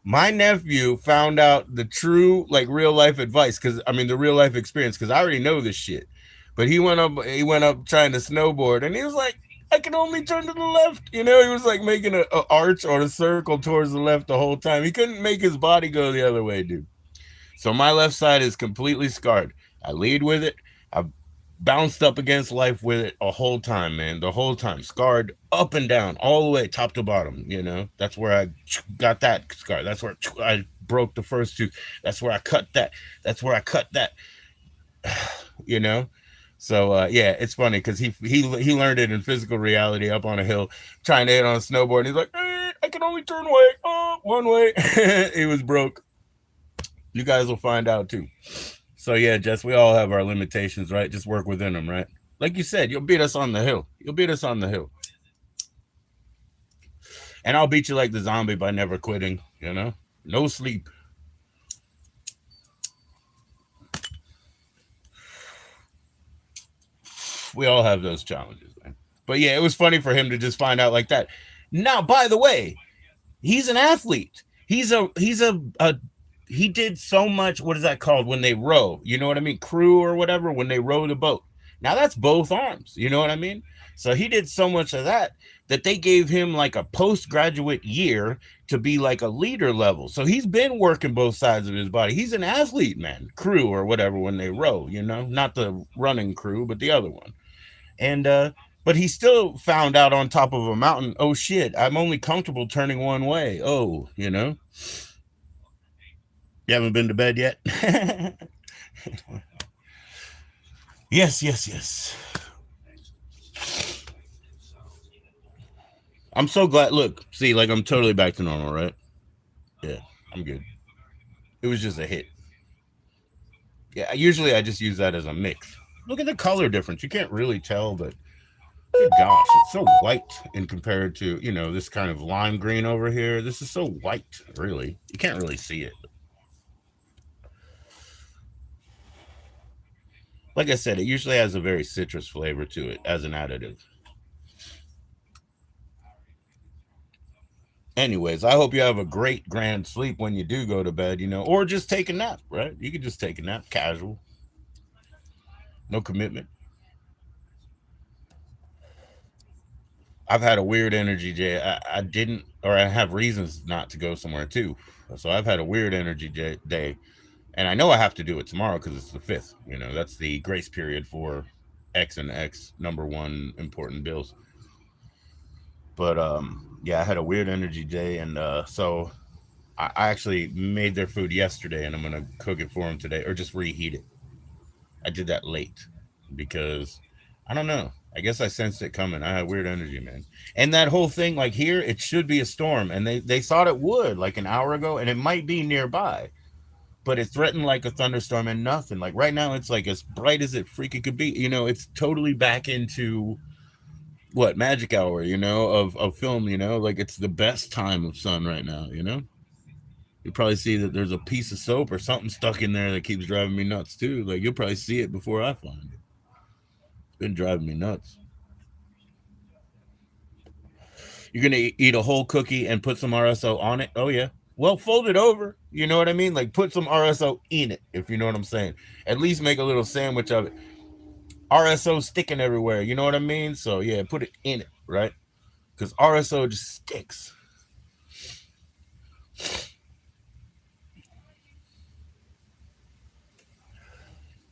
My nephew found out the true like real life advice because I mean the real life experience because I already know this shit. But he went up trying to snowboard and he was like, I can only turn to the left. You know, he was like making a arch or a circle towards the left the whole time. He couldn't make his body go the other way, dude. So my left side is completely scarred. I lead with it. I bounced up against life with it a whole time, man. The whole time, scarred up and down, all the way top to bottom. You know, that's where I got that scar. That's where I broke the first tooth. That's where I cut that. That's where I cut that. You know. So yeah, it's funny because he learned it in physical reality up on a hill, trying to hit on a snowboard. And he's like, I can only turn one way. He was broke. You guys will find out too. So yeah, Jess, we all have our limitations, right? Just work within them, right? Like you said, you'll beat us on the hill. You'll beat us on the hill. And I'll beat you like the zombie by never quitting, you know? No sleep. We all have those challenges, man. But yeah, it was funny for him to just find out like that. Now, by the way, he's an athlete. He's a he did so much. What is that called when they row? You know what I mean? Crew or whatever when they row the boat. Now that's both arms. You know what I mean? So he did so much of that that they gave him like a postgraduate year to be like a leader level. So he's been working both sides of his body. He's an athlete, man. Crew or whatever when they row. You know, not the running crew, but the other one. And but he still found out on top of a mountain, oh shit, I'm only comfortable turning one way. Oh, you know. You haven't been to bed yet? Yes, yes, yes. I'm so glad. Look, see, like I'm totally back to normal, right? Yeah, I'm good. It was just a hit. Yeah, usually I just use that as a mix. Look at the color difference. You can't really tell, but good gosh, it's so white in compared to, you know, this kind of lime green over here. This is so white, really. You can't really see it. Like I said, it usually has a very citrus flavor to it as an additive. Anyways, I hope you have a great grand sleep when you do go to bed, you know, or just take a nap, right? You can just take a nap, casual, no commitment. I've had a weird energy, Jay. I didn't, or I have reasons not to go somewhere too. So I've had a weird energy day, and I know I have to do it tomorrow because it's the 5th. You know, that's the grace period for X and X number one important bills. But yeah, I had a weird energy day, and so I actually made their food yesterday, and I'm gonna cook it for them today, or just reheat it. I did that late because I don't know. I guess I sensed it coming. I had weird energy, man. And that whole thing, like here, it should be a storm, and they thought it would like an hour ago, and it might be nearby, but it threatened like a thunderstorm and nothing. Like right now, it's like as bright as it freaking could be. You know, it's totally back into what magic hour. You know, of film. You know, like it's the best time of sun right now. You know, you probably see that there's a piece of soap or something stuck in there that keeps driving me nuts too. Like you'll probably see it before I find it. It's been driving me nuts. You're gonna eat a whole cookie and put some RSO on it. Oh yeah. Well, fold it over. You know what I mean? Like put some RSO in it, if you know what I'm saying. At least make a little sandwich of it. RSO sticking everywhere. You know what I mean? So yeah, put it in it, right? Because RSO just sticks.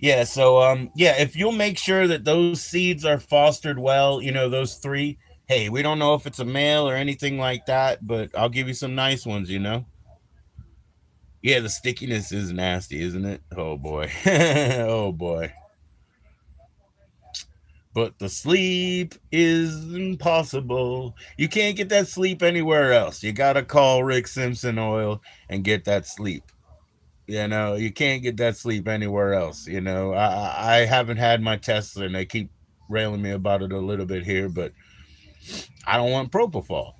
Yeah, so yeah, if you'll make sure that those seeds are fostered well, those three, hey, we don't know if it's a male or anything like that, but I'll give you some nice ones. Yeah, the stickiness is nasty, isn't it? Oh boy. Oh boy. But the sleep is impossible. You can't get that sleep anywhere else. You gotta call Rick Simpson oil and get that sleep. You can't get that sleep anywhere else. I haven't had my tests and they keep railing me about it a little bit here, but I don't want propofol.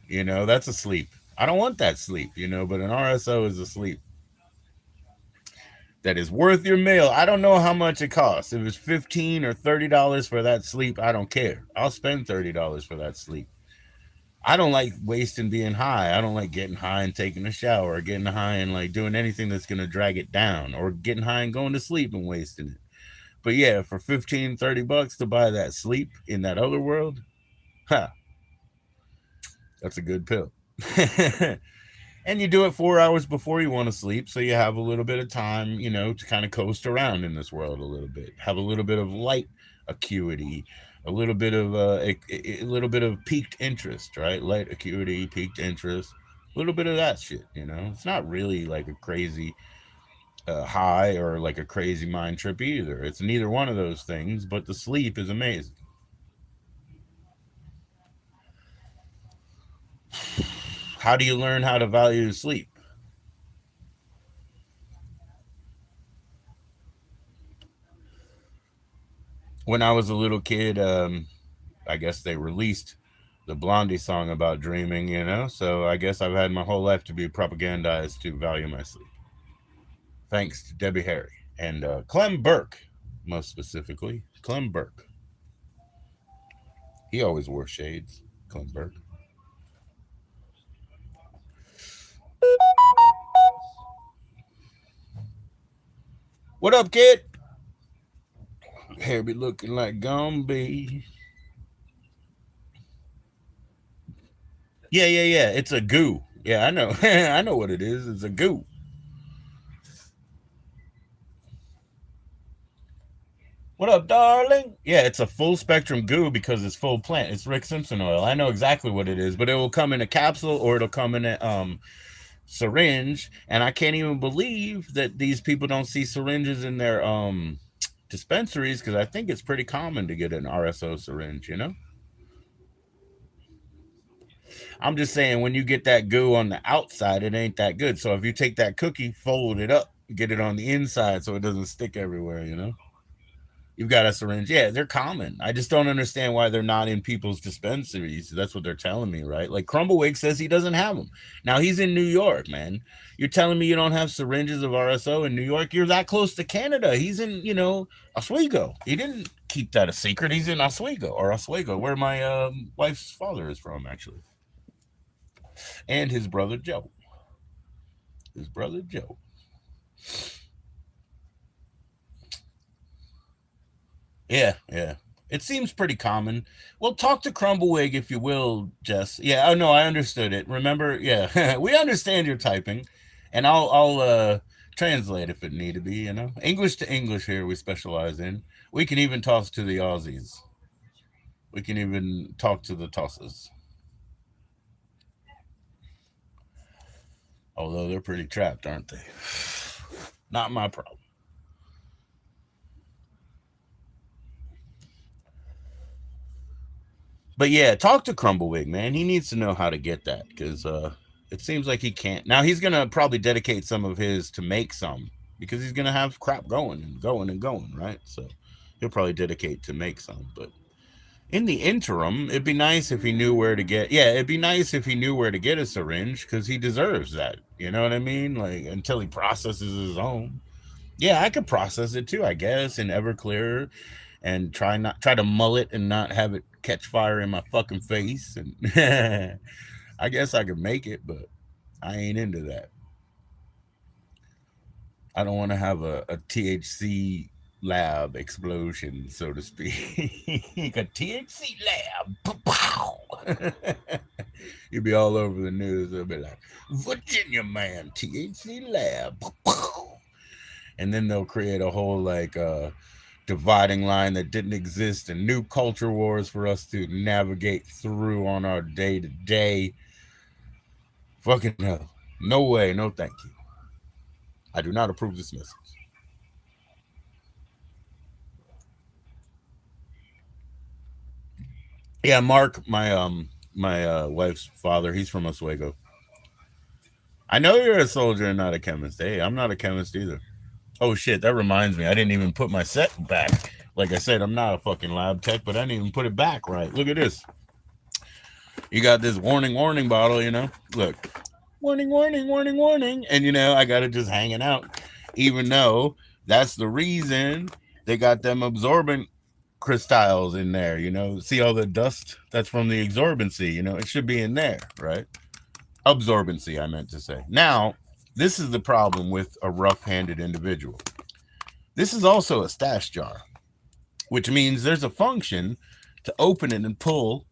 That's a sleep. I don't want that sleep. But an RSO is a sleep that is worth your meal. I don't know how much it costs. If it's $15 or $30 for that sleep, I don't care. I'll spend $30 for that sleep. I don't like wasting being high. I don't like getting high and taking a shower, or getting high and like doing anything that's gonna drag it down, or getting high and going to sleep and wasting it. But yeah, for 15, $30 to buy that sleep in that other world, ha, that's a good pill. And you do it 4 hours before you want to sleep, so you have a little bit of time, to kind of coast around in this world a little bit, have a little bit of light acuity, a little bit of peaked interest, right? Light acuity, peaked interest, a little bit of that shit. It's not really like a crazy high or like a crazy mind trip either. It's neither one of those things, but the sleep is amazing. How do you learn how to value sleep? When I was a little kid, I guess they released the Blondie song about dreaming. So I guess I've had my whole life to be propagandized to value my sleep. Thanks to Debbie Harry and Clem Burke, most specifically. Clem Burke. He always wore shades. Clem Burke. What up, kid? Hair be looking like Gumby. Yeah. It's a goo. Yeah, I know. I know what it is. It's a goo. What up, darling? Yeah, it's a full spectrum goo because it's full plant. It's Rick Simpson oil. I know exactly what it is, but it will come in a capsule or it'll come in a syringe. And I can't even believe that these people don't see syringes in their dispensaries, because I think it's pretty common to get an RSO syringe. I'm just saying, when you get that goo on the outside, it ain't that good. So if you take that cookie, fold it up, get it on the inside so it doesn't stick everywhere. You've got a syringe. Yeah, they're common. I just don't understand why they're not in people's dispensaries. That's what they're telling me, right? Like Crumblewig says he doesn't have them. Now he's in New York, man. You're telling me you don't have syringes of RSO in New York? You're that close to Canada. He's in Oswego. He didn't keep that a secret. He's in Oswego, where my wife's father is from, actually, and his brother Joe. His brother Joe. Yeah. It seems pretty common. Well, talk to Crumblewig if you will, Jess. Yeah, oh no, I understood it. Remember? Yeah, we understand your typing, and I'll translate if it need to be. English to English here we specialize in. We can even toss to the Aussies. We can even talk to the tosses, although they're pretty trapped, aren't they? Not my problem. But yeah, talk to Crumblewig, man. He needs to know how to get that, because it seems like he can't. Now he's gonna probably dedicate some of his to make some, because he's gonna have crap going and going and going, right? So he'll probably dedicate to make some. But in the interim, it'd be nice if he knew where to get. Yeah, it'd be nice if he knew where to get a syringe, because he deserves that. You know what I mean? Like, until he processes his own. Yeah, I could process it too, I guess, in Everclear, and try to mull it and not have it catch fire in my fucking face. And I guess I could make it, but I ain't into that. I don't want to have a THC. lab explosion, so to speak. A THC lab. Pow. You'd be all over the news. They'll be like, Virginia man, THC lab. Pow. And then they'll create a whole like dividing line that didn't exist and new culture wars for us to navigate through on our day to day. Fucking hell. No way, no thank you. I do not approve this message. Yeah, Mark, my wife's father, he's from Oswego. I know you're a soldier and not a chemist. Hey, I'm not a chemist either. Oh shit, that reminds me. I didn't even put my set back. Like I said, I'm not a fucking lab tech, but I didn't even put it back right. Look at this. You got this warning, warning bottle, you know? Look. Warning, warning, warning, warning. And I got it just hanging out. Even though that's the reason they got them absorbent crystals in there, See all the dust that's from the absorbency, it should be in there, right? Absorbency, I meant to say. Now, this is the problem with a rough handed individual. This is also a stash jar, which means there's a function to open it and pull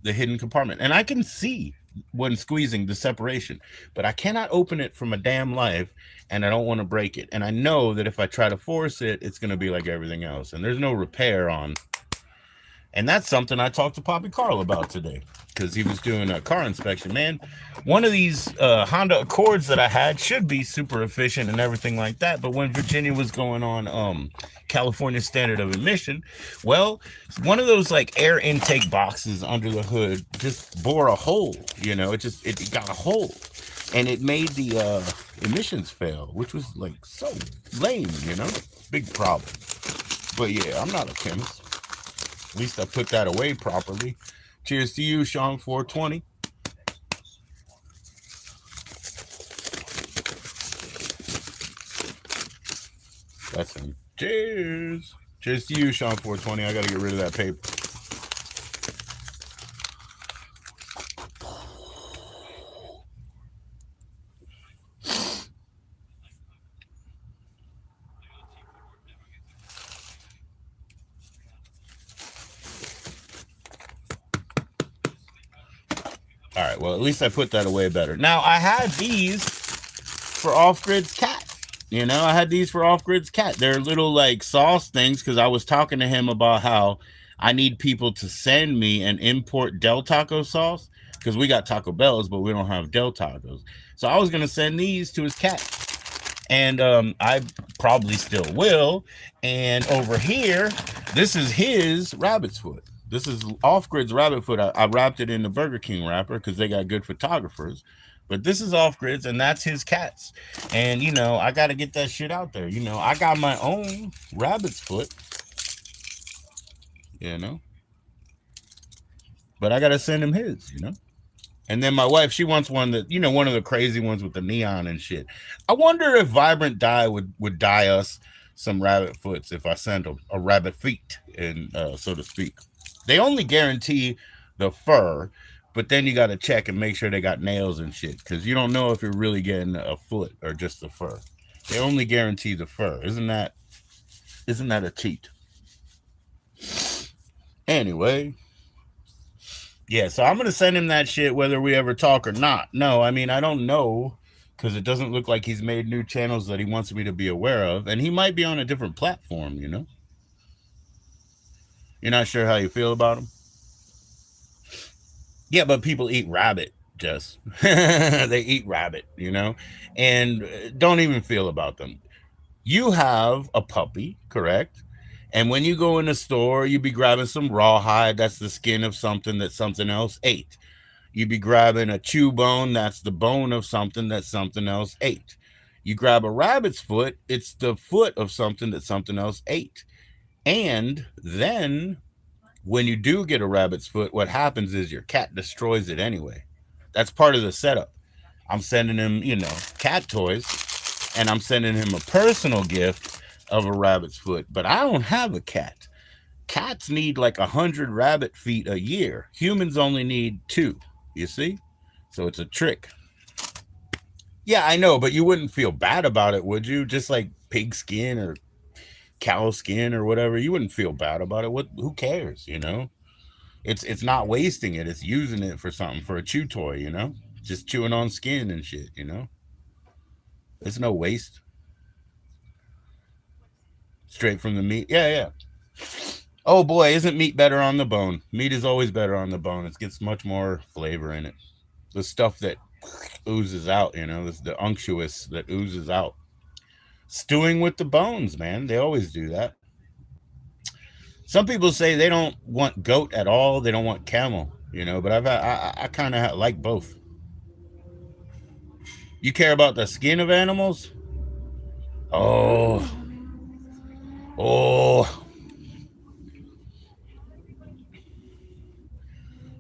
the hidden compartment. And I can see when squeezing the separation, but I cannot open it from a damn life and I don't want to break it. And I know that if I try to force it, it's going to be like everything else. And there's no repair on. And that's something I talked to Poppy Carl about today because he was doing a car inspection. Man, one of these Honda Accords that I had should be super efficient and everything like that. But when Virginia was going on California standard of emission, well, one of those like air intake boxes under the hood just bore a hole. It got a hole, and it made the emissions fail, which was like so lame. Big problem. But yeah, I'm not a chemist. At least I put that away properly. Cheers to you, Sean 420. That's him. Cheers. Cheers to you, Sean 420. I gotta get rid of that paper. All right, well, at least I put that away better. Now, I had these for Off Grid's cat. I had these for Off Grid's cat. They're little like sauce things because I was talking to him about how I need people to send me an import Del Taco sauce because we got Taco Bells, but we don't have Del Tacos. So I was going to send these to his cat. And I probably still will. And over here, this is his rabbit's foot. This is Off Grid's rabbit foot. I wrapped it in the Burger King wrapper because they got good photographers. But this is Off Grid's, and that's his cats. And I got to get that shit out there. I got my own rabbit's foot. But I got to send him his. And then my wife, she wants one that, one of the crazy ones with the neon and shit. I wonder if Vibrant Dye would dye us some rabbit foots if I sent a rabbit feet, and so to speak. They only guarantee the fur, but then you got to check and make sure they got nails and shit because you don't know if you're really getting a foot or just the fur. They only guarantee the fur. Isn't that a cheat? Anyway, yeah, so I'm going to send him that shit whether we ever talk or not. No, I mean, I don't know because it doesn't look like he's made new channels that he wants me to be aware of. And he might be on a different platform. You're not sure how you feel about him? Yeah, but people eat rabbit, Jess. They eat rabbit. And don't even feel about them. You have a puppy, correct? And when you go in a store, you be grabbing some rawhide. That's the skin of something that something else ate. You be grabbing a chew bone. That's the bone of something that something else ate. You grab a rabbit's foot. It's the foot of something that something else ate. And then when you do get a rabbit's foot, what happens is your cat destroys it anyway. That's part of the setup. I'm sending him, cat toys, and I'm sending him a personal gift of a rabbit's foot. But I don't have a cat. Cats need like 100 rabbit feet a year. Humans only need 2. You see? So it's a trick. Yeah, I know, but you wouldn't feel bad about it, would you? Just like pig skin or cow skin or whatever, you wouldn't feel bad about it. What? Who cares? You know, it's not wasting it. It's using it for something, for a chew toy. You know, just chewing on skin and shit. You know, it's no waste. Straight from the meat. Yeah, yeah. Oh boy, isn't meat better on the bone? Meat is always better on the bone. It gets much more flavor in it. The stuff that oozes out, you know, this, the unctuous that oozes out. Stewing with the bones, man. They always do that. Some people say they don't want goat at all. They don't want camel, you know. But I kind of like both. You care about the skin of animals? Oh, oh,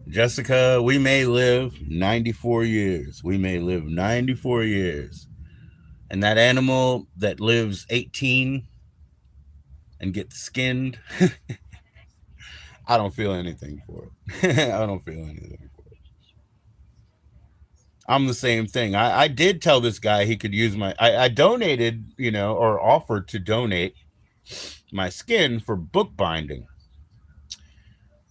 Jessica, we may live 94 years. We may live 94 years. And that animal that lives 18 and gets skinned, I don't feel anything for it. I don't feel anything for it. I'm the same thing. I did tell this guy he could use I donated, you know, or offered to donate my skin for bookbinding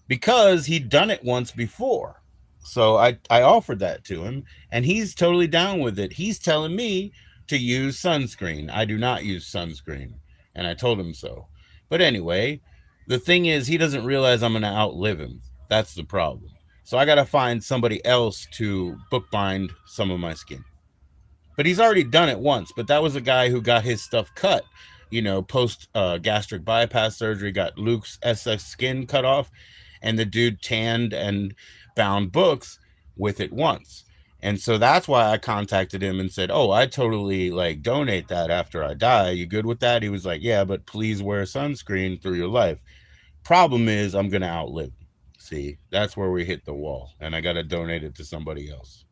because he'd done it once before. So I offered that to him and he's totally down with it. He's telling me to use sunscreen. I do not use sunscreen. And I told him so. But anyway, the thing is he doesn't realize I'm going to outlive him. That's the problem. So I got to find somebody else to bookbind some of my skin. But he's already done it once. But that was a guy who got his stuff cut, you know, post gastric bypass surgery, got Luke's SS skin cut off, and the dude tanned and bound books with it once. And so that's why I contacted him and said, "Oh, I totally like donate that after I die. You good with that?" He was like, "Yeah, but please wear sunscreen through your life." Problem is, I'm gonna outlive. See, that's where we hit the wall, and I gotta donate it to somebody else.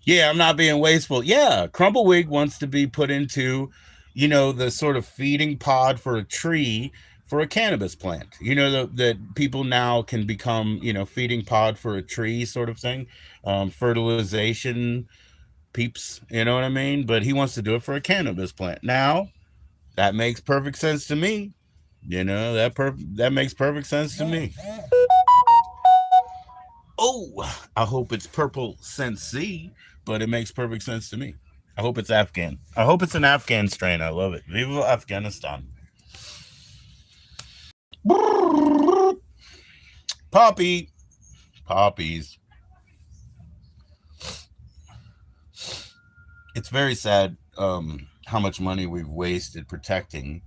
Yeah, I'm not being wasteful. Yeah, Crumbleweed wants to be put into, you know, the sort of feeding pod for a tree for a cannabis plant. You know, that people now can become, you know, feeding pod for a tree sort of thing, fertilization peeps. You know what I mean? But he wants to do it for a cannabis plant. Now that makes perfect sense to me. You know that makes perfect sense to me. Oh, I hope it's purple Sensi, but it makes perfect sense to me. I hope it's Afghan. I hope it's an Afghan strain. I love it. Viva Afghanistan. Poppy. Poppies. It's very sad how much money we've wasted protecting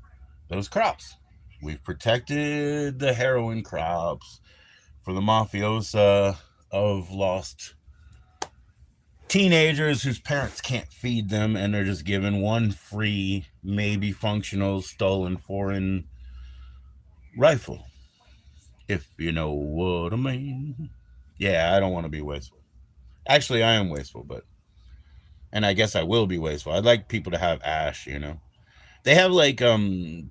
those crops. We've protected the heroin crops for the mafiosa of lost teenagers whose parents can't feed them and they're just given one free, maybe functional, stolen foreign rifle. If you know what I mean. Yeah, I don't want to be wasteful. Actually, I am wasteful, but and I guess I will be wasteful. I'd like people to have ash, you know. They have like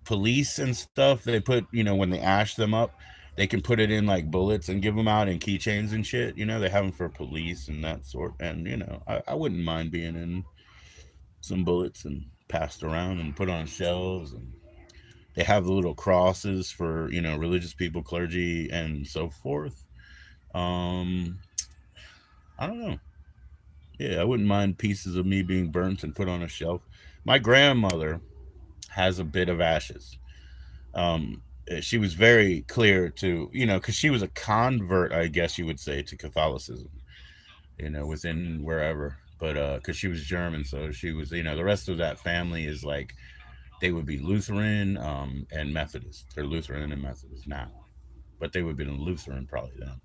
police and stuff. They put, you know, when they ash them up, they can put it in like bullets and give them out in keychains and shit. You know, they have them for police and that sort. And you know, I wouldn't mind being in some bullets and passed around and put on shelves. And they have the little crosses for, you know, religious people, clergy, and so forth. Um, I don't know. Yeah, I wouldn't mind pieces of me being burnt and put on a shelf. My grandmother has a bit of ashes. She was very clear to, you know, because she was a convert, I guess you would say, to Catholicism, you know, within wherever. But because she was German, so she was, you know, the rest of that family is like they would be Lutheran and Methodist. They're Lutheran and Methodist now, but they would have been Lutheran probably then.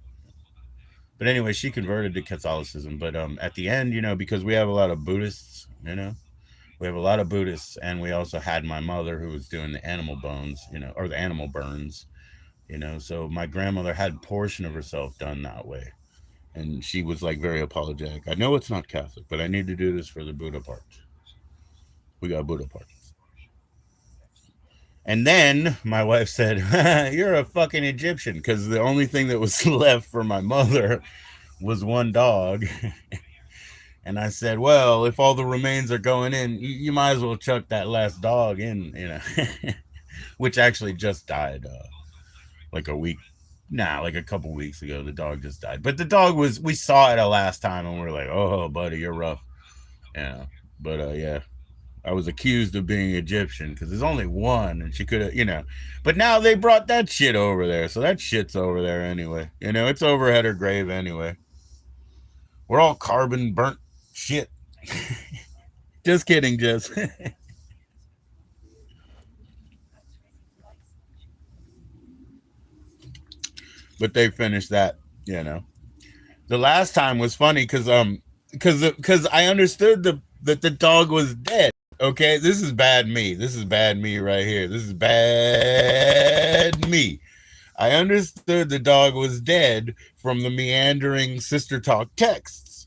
But anyway, she converted to Catholicism. But at the end, you know, because we have a lot of Buddhists, you know, we have a lot of Buddhists, and we also had my mother who was doing the animal bones, you know, or the animal burns, you know. So my grandmother had a portion of herself done that way, and she was like very apologetic. I know it's not Catholic, but I need to do this for the Buddha part. We got Buddha parts. And then my wife said, "You're a fucking Egyptian," because the only thing that was left for my mother was one dog. And I said, well, if all the remains are going in, you might as well chuck that last dog in, which actually just died like a week, nah, like a couple weeks ago. The dog just died. But the dog was, we saw it a last time and we are like, oh, buddy, you're rough. Yeah. But yeah, I was accused of being Egyptian because there's only one and she could have. But now they brought that shit over there. So that shit's over there anyway. It's over at her grave anyway. We're all carbon burnt shit. Just kidding, Jess. But they finished that, you know. The last time was funny because I understood that the dog was dead. Okay, this is bad me. This is bad me right here. This is bad me. I understood the dog was dead from the meandering sister talk texts.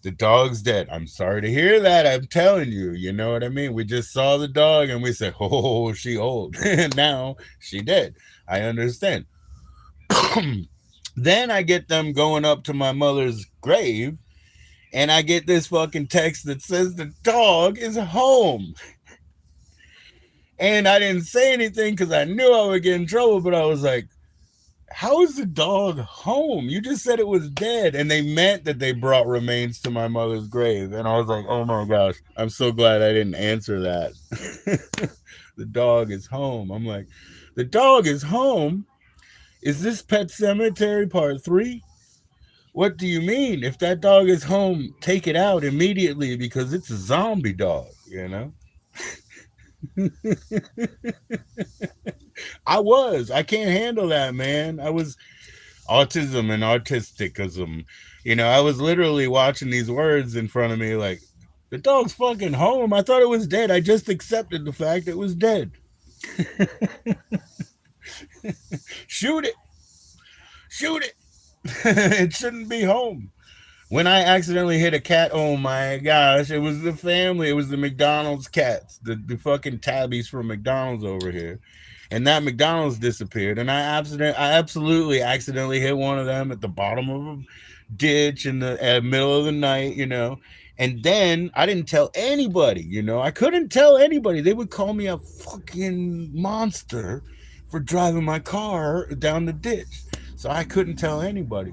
The dog's dead. I'm sorry to hear that. I'm telling you, you know what I mean? We just saw the dog and we said, oh, she old. Now she dead. I understand. Then I get them going up to my mother's grave and I get this fucking text that says the dog is home. And I didn't say anything because I knew I would get in trouble, but I was like, how is the dog home? You just said it was dead. And they meant that they brought remains to my mother's grave. And I was like, oh my gosh, I'm so glad I didn't answer that. The dog is home. I'm like, the dog is home? Is this Pet Cemetery Part 3? What do you mean? If that dog is home, take it out immediately because it's a zombie dog. I can't handle that, man. I was autism and artisticism. I was literally watching these words in front of me like, the dog's fucking home. I thought it was dead. I just accepted the fact it was dead. Shoot it. Shoot it. It shouldn't be home. When I accidentally hit a cat, oh my gosh, it was the family. It was the McDonald's cats, the fucking tabbies from McDonald's over here. And that McDonald's disappeared. And I absolutely accidentally hit one of them at the bottom of a ditch in the middle of the night. And then I didn't tell anybody. I couldn't tell anybody. They would call me a fucking monster for driving my car down the ditch. So I couldn't tell anybody.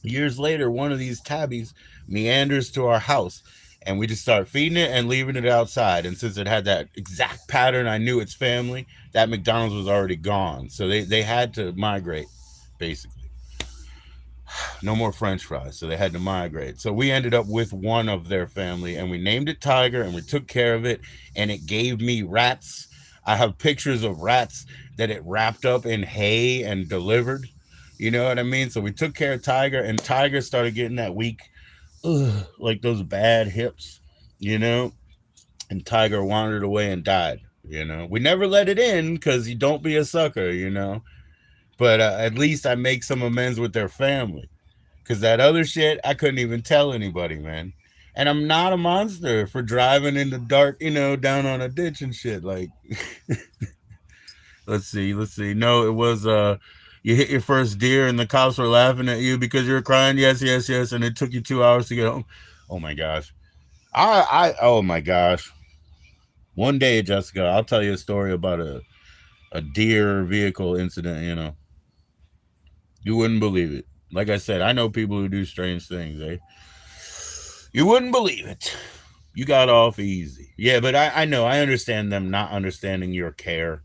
Years later, one of these tabbies meanders to our house and we just start feeding it and leaving it outside. And since it had that exact pattern, I knew its family. That McDonald's was already gone. So they had to migrate, basically. No more French fries. So they had to migrate. So we ended up with one of their family and we named it Tiger and we took care of it. And it gave me rats. I have pictures of rats that it wrapped up in hay and delivered. You know what I mean? So we took care of Tiger, and Tiger started getting that weak, like those bad hips, you know? And Tiger wandered away and died. We never let it in because you don't be a sucker. But at least I make some amends with their family. Because that other shit, I couldn't even tell anybody, man. And I'm not a monster for driving in the dark, down on a ditch and shit. Like, let's see. No, it was you hit your first deer and the cops were laughing at you because you were crying. Yes, yes, yes, and it took you 2 hours to get home. Oh my gosh. Oh my gosh. One day, Jessica, I'll tell you a story about a deer vehicle incident. You wouldn't believe it. Like I said, I know people who do strange things, eh? You wouldn't believe it. You got off easy. Yeah, but I know. I understand them not understanding your care.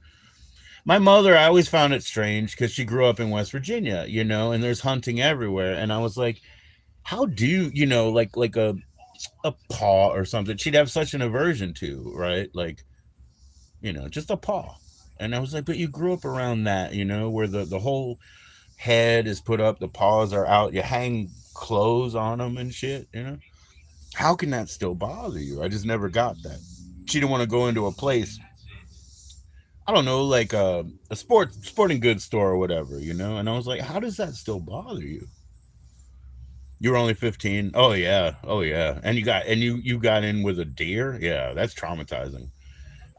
My mother, I always found it strange because she grew up in West Virginia, and there's hunting everywhere. And I was like, how do like a paw or something? She'd have such an aversion to, right? Like, just a paw. And I was like, but you grew up around that, where the whole head is put up, the paws are out, you hang clothes on them and shit. How can that still bother you? I just never got that. She didn't want to go into a place, I don't know, like a sporting goods store or whatever. And I was like, how does that still bother you? You were only 15. Oh yeah. Oh yeah. And you got in with a deer? Yeah, that's traumatizing.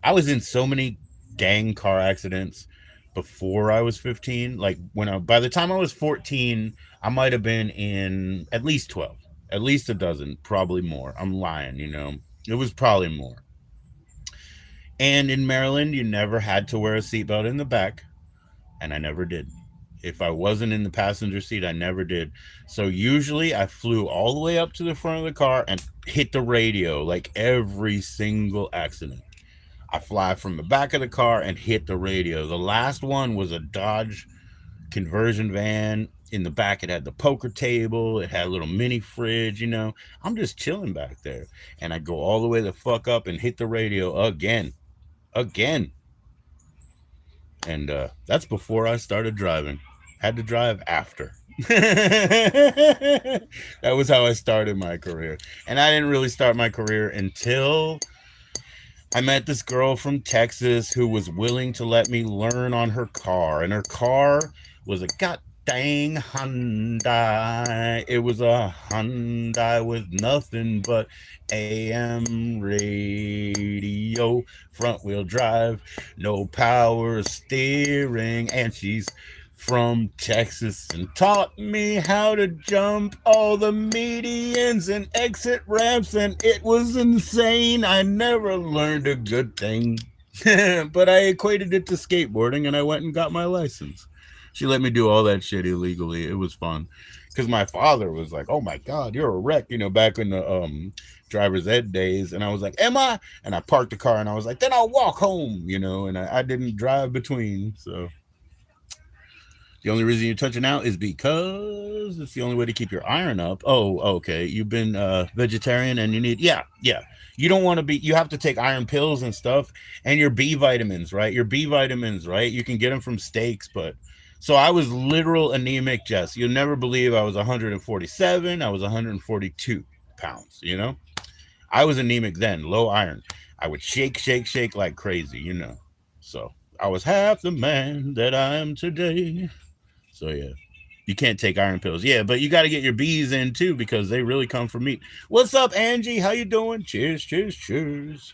I was in so many dang car accidents before I was 15. Like by the time I was 14, I might have been in at least 12. At least a dozen, probably more. I'm lying, you know. It was probably more. And in Maryland, you never had to wear a seatbelt in the back, and I never did. If I wasn't in the passenger seat, I never did. So usually I flew all the way up to the front of the car and hit the radio like every single accident. I fly from the back of the car and hit the radio. The last one was a Dodge conversion van. In the back, it had the poker table. It had a little mini fridge, you know. I'm just chilling back there. And I go all the way the fuck up and hit the radio again. Again. And that's before I started driving. Had to drive after. That was how I started my career. And I didn't really start my career until I met this girl from Texas who was willing to let me learn on her car. And her car was a god dang Hyundai. It was a Hyundai with nothing but AM radio, front wheel drive, no power steering. And she's from Texas and taught me how to jump all the medians and exit ramps, and it was insane. I never learned a good thing. But I equated it to skateboarding and I went and got my license. She let me do all that shit illegally. It was fun. Because my father was like, "Oh my God, you're a wreck," you know, back in the driver's ed days. And I was like, "Am I?" And I parked the car and I was like, "Then I'll walk home," you know, and I didn't drive between. So the only reason you're touching out is because it's the only way to keep your iron up. Oh, okay. You've been vegetarian and you need, yeah, yeah. You don't want to be, you have to take iron pills and stuff and your B vitamins, right? Your B vitamins, right? You can get them from steaks, but so I was literal anemic, Jess. You'll never believe I was 147. I was 142 pounds, you know? I was anemic then, low iron. I would shake, shake, shake like crazy, you know? So I was half the man that I am today. So yeah, you can't take iron pills. Yeah, but you got to get your bees in too because they really come from meat. What's up, Angie? How you doing? Cheers, cheers, cheers.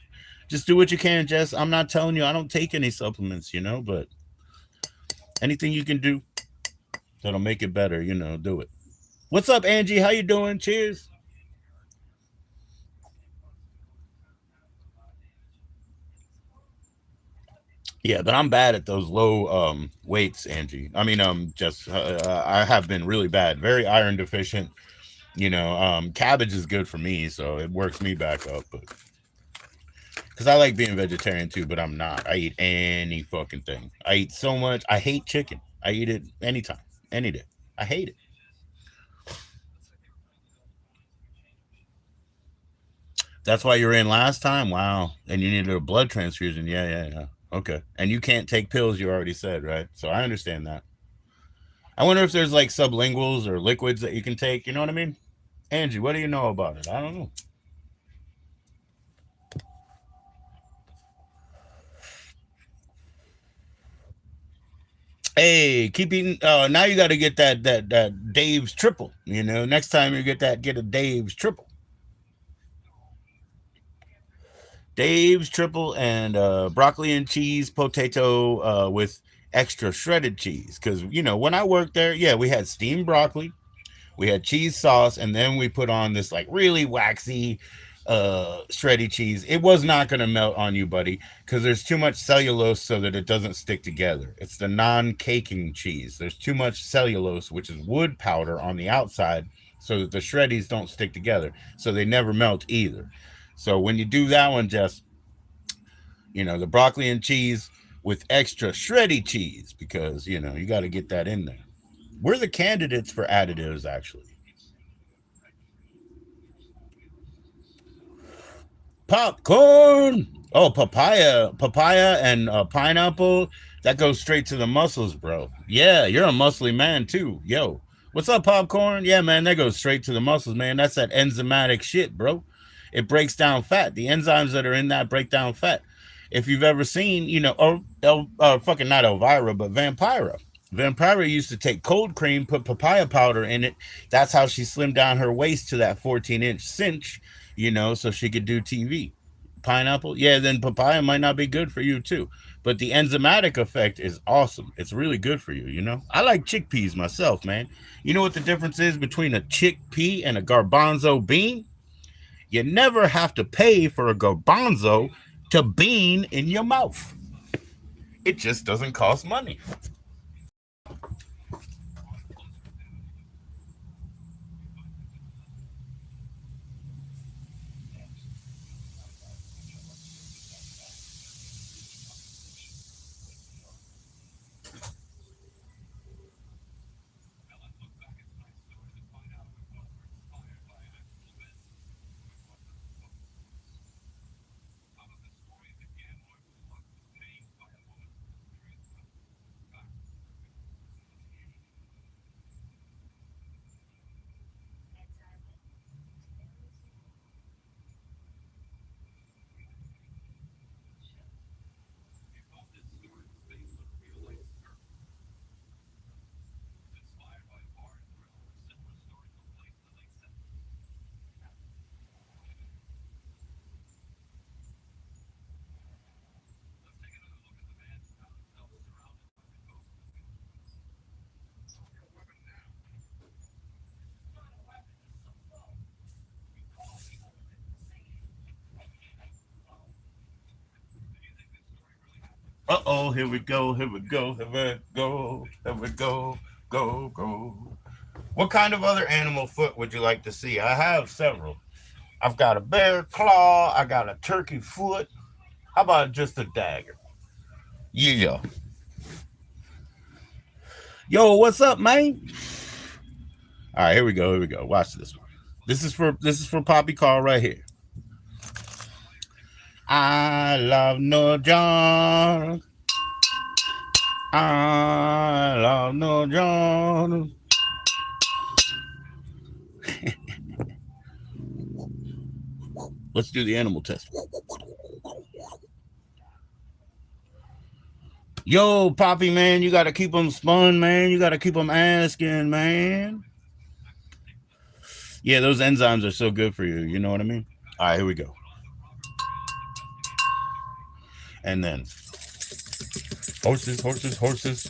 Just do what you can, Jess. I'm not telling you I don't take any supplements, you know, but anything you can do that'll make it better, you know, do it. What's up, Angie? How you doing? Cheers. Yeah, but I'm bad at those low weights, Angie. I mean, just I have been really bad, very iron deficient. You know, cabbage is good for me, so it works me back up. But because I like being vegetarian too, but I'm not. I eat any fucking thing. I eat so much. I hate chicken. I eat it anytime, any day. I hate it. That's why you were in last time. Wow, and you needed a blood transfusion. Yeah, yeah, yeah. Okay, and you can't take pills. You already said right, so I understand that. I wonder if there's like sublinguals or liquids that you can take. You know what I mean? Angie, what do you know about it? I don't know. Hey, keep eating. Now you got to get that Dave's triple. You know, next time you get that, get a Dave's triple. Dave's triple and broccoli and cheese potato with extra shredded cheese. Because you know when I worked there, yeah, we had steamed broccoli, we had cheese sauce, and then we put on this like really waxy shreddy cheese. It was not going to melt on you, buddy, because there's too much cellulose so that it doesn't stick together. It's the non-caking cheese. There's too much cellulose, which is wood powder on the outside, so that the shreddies don't stick together, so they never melt either. So when you do that one, just you know the broccoli and cheese with extra shreddy cheese, because you know you got to get that in there. We're the candidates for additives, actually. Popcorn. Oh, papaya, and pineapple. That goes straight to the muscles, bro. Yeah, you're a muscly man too. Yo, what's up, popcorn? Yeah, man, that goes straight to the muscles, man. That's that enzymatic shit, bro. It breaks down fat. The enzymes that are in that break down fat. If you've ever seen, you know, fucking not Elvira, but Vampira. Vampira used to take cold cream, put papaya powder in it. That's how she slimmed down her waist to that 14-inch cinch, you know, so she could do TV. pineapple, yeah, then papaya might not be good for you too. But the enzymatic effect is awesome. It's really good for you, you know? I like chickpeas myself, man. You know what the difference is between a chickpea and a garbanzo bean? You never have to pay for a garbanzo to bean in your mouth. It just doesn't cost money. Uh oh, here we go, here we go, here we go, here we go, go, go. What kind of other animal foot would you like to see? I have several. I've got a bear claw, I got a turkey foot. How about just a dagger? Yeah. Yo, what's up, man? All right, here we go, here we go. Watch this one. This is for Poppy Call right here. I love no John. I love no John. Let's do the animal test. Yo, Poppy, man, you got to keep them spun, man. You got to keep them asking, man. Yeah, those enzymes are so good for you. You know what I mean? All right, here we go. And then horses, horses, horses,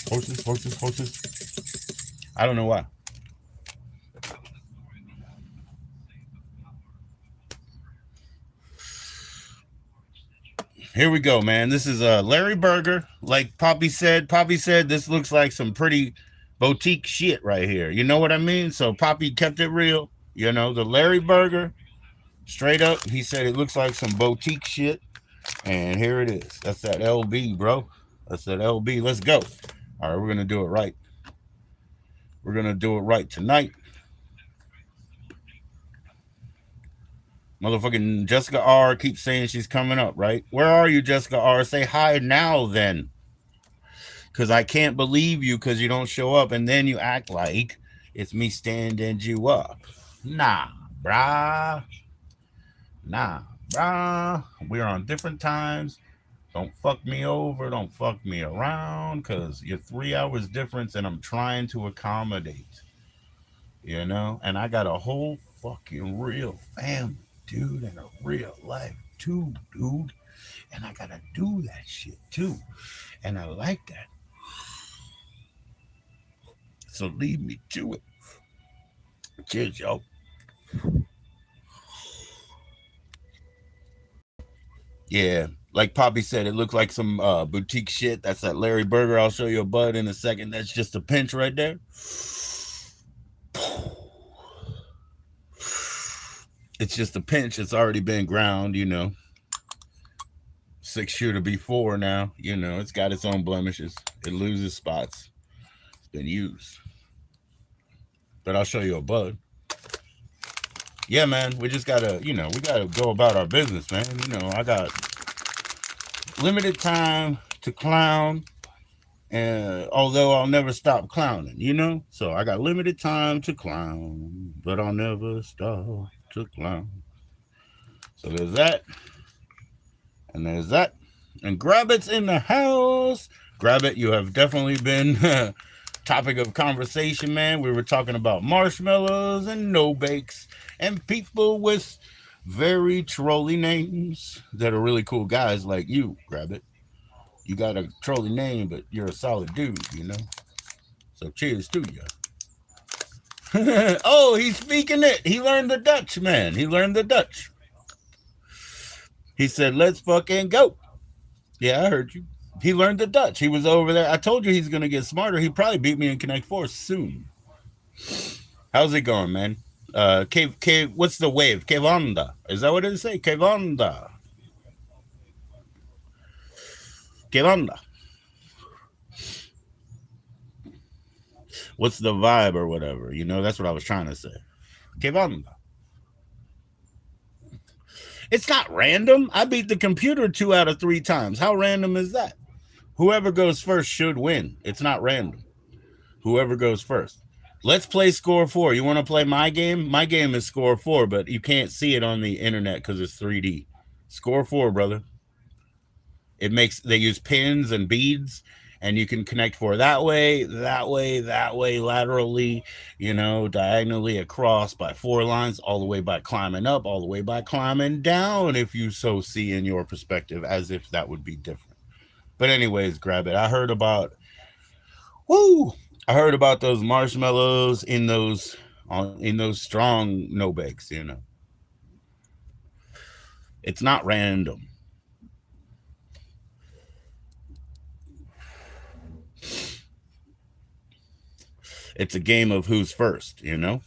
horses, horses, horses. I don't know why. Here we go, man. This is Larry Burger. Like Poppy said this looks like some pretty boutique shit right here. You know what I mean? So Poppy kept it real. You know, the Larry Burger, straight up, he said it looks like some boutique shit. And here it is. That's that LB, bro. That's that LB. Let's go. All right, we're going to do it right. We're going to do it right tonight. Motherfucking Jessica R keeps saying she's coming up, right? Where are you, Jessica R? Say hi now, then. Because I can't believe you because you don't show up and then you act like it's me standing you up. Nah, brah. Nah, brah. We're on different times. Don't fuck me over. Don't fuck me around because you're 3 hours difference and I'm trying to accommodate. You know? And I got a whole fucking real family, dude, and a real life too, dude. And I gotta do that shit too. And I like that. So leave me to it. Cheers, yo. Yeah, like Poppy said, it looked like some boutique shit. That's that Larry Burger. I'll show you a bud in a second. That's just a pinch right there. It's just a pinch. It's already been ground, you know. 6 shooter before now, you know. It's got its own blemishes. It loses spots. It's been used. But I'll show you a bud. Yeah, man. We just gotta, you know, we gotta go about our business, man. You know, I got limited time to clown, and although I'll never stop clowning, you know. So I got limited time to clown, but I'll never stop to clown. So there's that, and there's that, and Grab It's in the house. Grab It, you have definitely been topic of conversation, man. We were talking about marshmallows and no bakes and people with Very trolly names that are really cool guys like you. Grab it. You got a trolly name, but you're a solid dude. So cheers to you. Oh, he's speaking it. He learned the Dutch, man. He learned the Dutch. He said, let's fucking go. Yeah, I heard you. He learned the Dutch. He was over there. I told you he's going to get smarter. He probably beat me in Connect 4 soon. How's it going, man? What's the wave? Kevanda. Is that what it say? Kevanda. Kevanda. What's the vibe or whatever? That's what I was trying to say. Kevanda. It's not random. I beat the computer 2 out of 3 times. How random is that? Whoever goes first should win. It's not random. Whoever goes first. Let's play score 4. You want to play my game? My game is score 4, but you can't see it on the internet because it's 3D. Score 4, brother. They use pins and beads, and you can connect 4 that way, laterally, diagonally across by 4 lines, all the way by climbing up, all the way by climbing down, if you so see in your perspective, as if that would be different. But anyways, grab it. I heard about those marshmallows in those strong no bakes. It's not random. It's a game of who's first. You're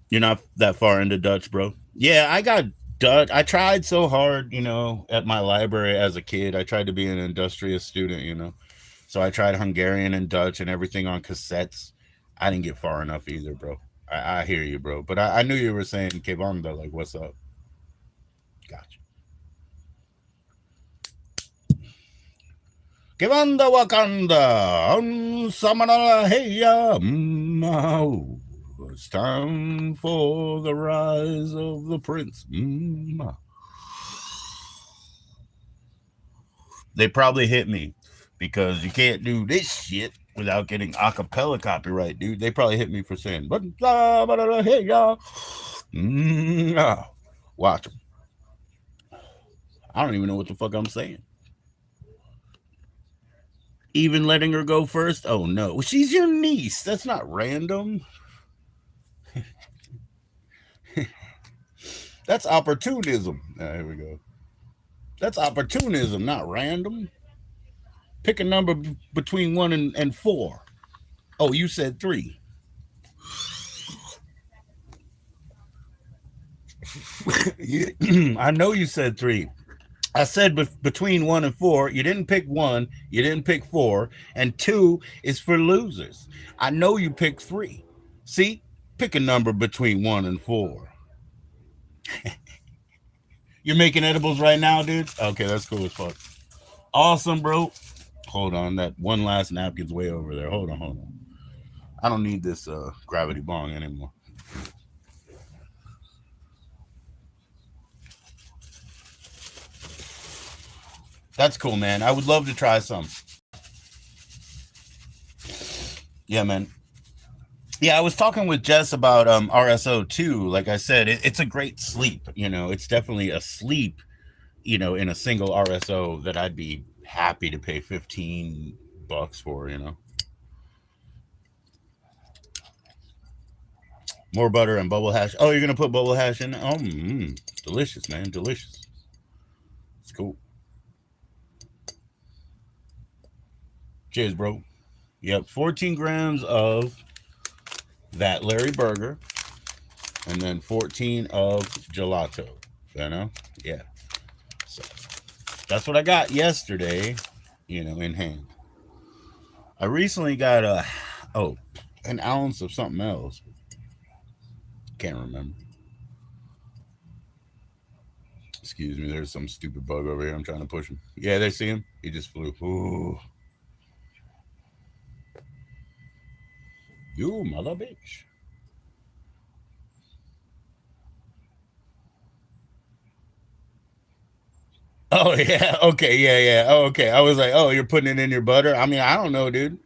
not that far into Dutch, bro. Yeah, I got Dutch. I tried so hard, at my library as a kid. I tried to be an industrious student. So I tried Hungarian and Dutch and everything on cassettes. I didn't get far enough either, bro. I hear you, bro. But I knew you were saying Kevanda, like, what's up? Gotcha. Kevanda Wakanda. Samana Heya. It's time for the rise of the prince. They probably hit me because you can't do this shit without getting acapella copyright, dude. They probably hit me for saying, but hey, y'all. Watch them. I don't even know what the fuck I'm saying. Even letting her go first? Oh no. She's your niece. That's not random. That's opportunism. Here we go. That's opportunism, not random. Pick a number between 1 and 4. Oh, you said 3. I know you said 3. I said between 1 and 4. You didn't pick 1. You didn't pick 4. And 2 is for losers. I know you picked 3. See? Pick a number between 1 and 4. You're making edibles right now, dude? Okay, that's cool as fuck. Awesome, bro. Hold on. That one last napkin's way over there. Hold on. I don't need this gravity bong anymore. That's cool, man. I would love to try some. Yeah, man. Yeah, I was talking with Jess about RSO too. Like I said, it's a great sleep. It's definitely a sleep. In a single RSO that I'd be happy to pay $15 for. More butter and bubble hash. Oh, you're gonna put bubble hash in? Oh, delicious, man, delicious. It's cool. Cheers, bro. Yep, 14 grams of that Larry Burger, and then 14 of gelato. Yeah. So that's what I got yesterday. In hand. I recently got an ounce of something else. Can't remember. Excuse me, there's some stupid bug over here. I'm trying to push him. Yeah, they see him. He just flew. Ooh. You mother bitch. Oh yeah. Okay. Yeah. Oh, okay. I was like, oh, you're putting it in your butter. I mean, I don't know, dude.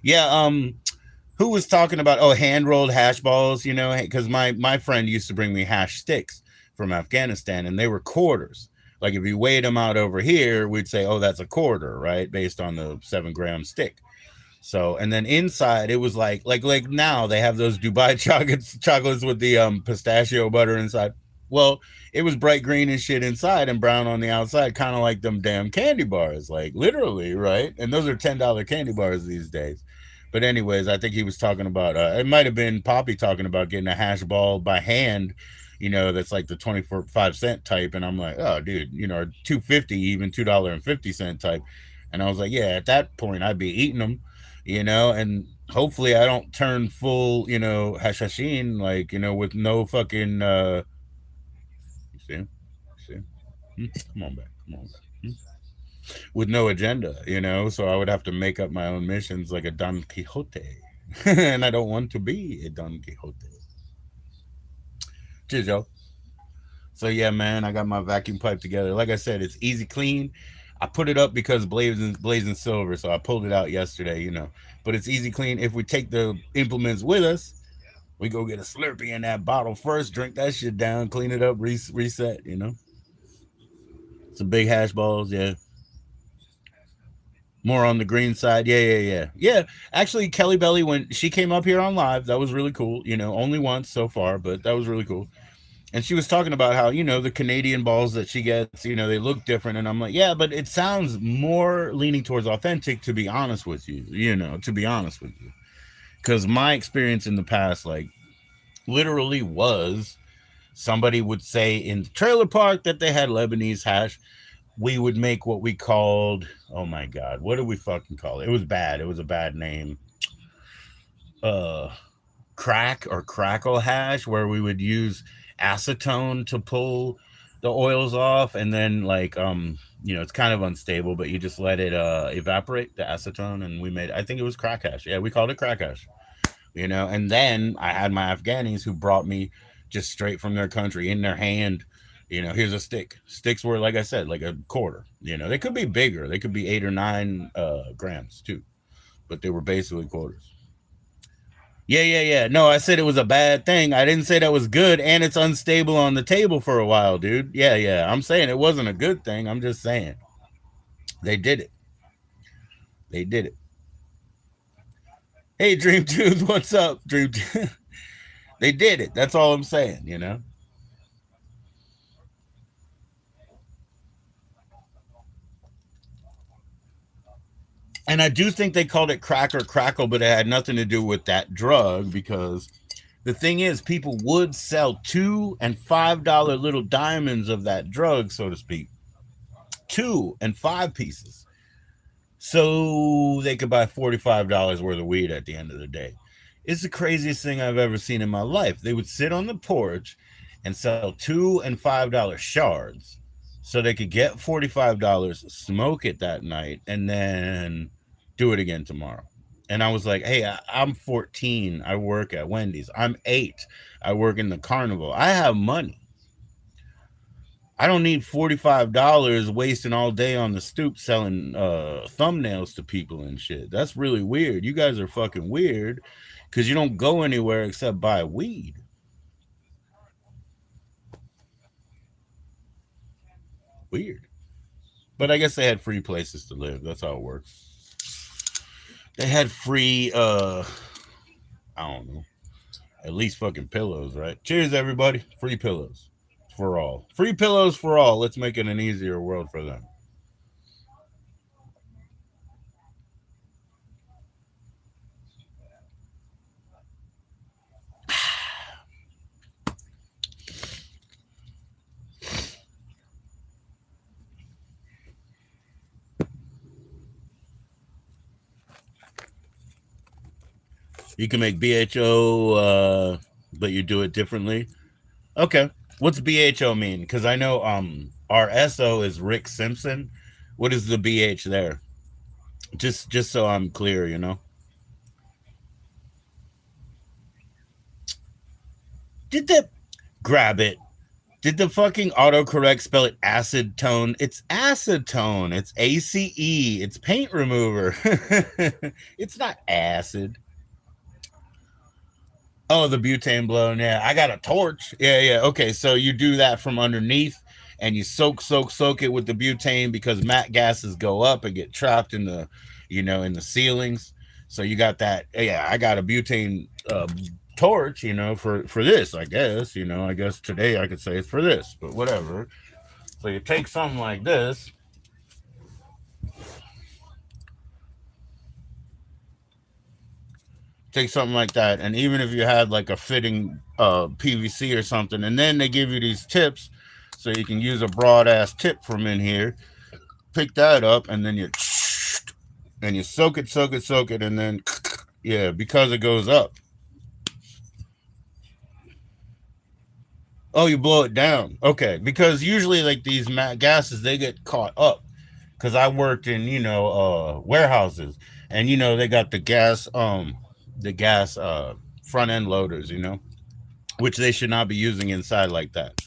Yeah. who was talking about hand rolled hash balls? You know, because my friend used to bring me hash sticks from Afghanistan, and they were quarters. Like if you weighed them out over here, we'd say, oh, that's a quarter, right, based on the 7 gram stick. So and then inside it was like now they have those Dubai chocolates with the pistachio butter inside. Well, it was bright green and shit inside and brown on the outside, kind of like them damn candy bars, like literally, right? And those are $10 candy bars these days. But anyways, I think he was talking about it might have been Poppy talking about getting a hash ball by hand, that's like the 25-cent type, and I'm like, oh, dude, 250, even $2.50 type, and I was like, yeah, at that point I'd be eating them, and hopefully I don't turn full, hashashin, like, with no fucking, you see, see, come on back, come on back. With no agenda, so I would have to make up my own missions like a Don Quixote. And I don't want to be a Don Quixote. Cheers, yo. So yeah, man, I got my vacuum pipe together. Like I said, it's easy clean. I put it up because blazing silver, so I pulled it out yesterday, But it's easy clean. If we take the implements with us, we go get a Slurpee in that bottle first, drink that shit down, clean it up, reset. Some big hash balls, yeah. More on the green side, yeah. Actually, Kelly Belly, when she came up here on live, that was really cool. Only once so far, but that was really cool. And she was talking about how the Canadian balls that she gets, they look different, and I'm like, yeah, but it sounds more leaning towards authentic, to be honest with you. To be honest with you, because my experience in the past, like, literally was somebody would say in the trailer park that they had Lebanese hash. We would make what we called, oh my god, what did we fucking call it? It was bad. It was a bad name. Uh Crack or crackle hash, where we would use acetone to pull the oils off, and then like it's kind of unstable, but you just let it evaporate the acetone, and we made, I think it was crack hash. Yeah, we called it crack hash. And then I had my Afghanis who brought me just straight from their country in their hand. Here's a stick. Sticks were, like I said, like a quarter. They could be bigger. They could be 8 or 9 grams too, but they were basically quarters. Yeah. No, I said it was a bad thing. I didn't say that was good, and it's unstable on the table for a while, dude. Yeah. I'm saying it wasn't a good thing. I'm just saying they did it. They did it. Hey, Dream Tooth, what's up, Dream Tooth? They did it. That's all I'm saying. And I do think they called it crack or crackle, but it had nothing to do with that drug, because the thing is, people would sell $2 and $5 little diamonds of that drug, so to speak, 2 and 5 pieces, so they could buy $45 worth of weed at the end of the day. It's the craziest thing I've ever seen in my life. They would sit on the porch and sell $2 and $5 shards, so they could get $45, smoke it that night, and then do it again tomorrow. And I was like, hey, I'm 14. I work at Wendy's. I'm 8. I work in the carnival. I have money. I don't need $45 wasting all day on the stoop selling thumbnails to people and shit. That's really weird. You guys are fucking weird, because you don't go anywhere except buy weed. Weird. But I guess they had free places to live. That's how it works. They had free, I don't know, at least fucking pillows, right? Cheers, everybody. Free pillows for all. Free pillows for all. Let's make it an easier world for them. You can make BHO, but you do it differently. Okay. What's BHO mean? Because I know our SO is Rick Simpson. What is the BH there? Just so I'm clear. Did the grab it? Did the fucking autocorrect spell it acid tone? It's acetone. It's ACE. It's paint remover. It's not acid. Oh, the butane blown. Yeah, I got a torch. Yeah, yeah. Okay, so you do that from underneath, and you soak it with the butane because matte gases go up and get trapped in the, in the ceilings. So you got that. Yeah, I got a butane torch. For this, I guess. I guess today I could say it's for this, but whatever. So you take something like this. Take something like that, and even if you had like a fitting PVC or something, and then they give you these tips, so you can use a broad ass tip from in here. Pick that up, and then you soak it, and then yeah, because it goes up. Oh, you blow it down. Okay, because usually like these gases they get caught up. Because I worked in warehouses, and they got the gas front end loaders, which they should not be using inside like that.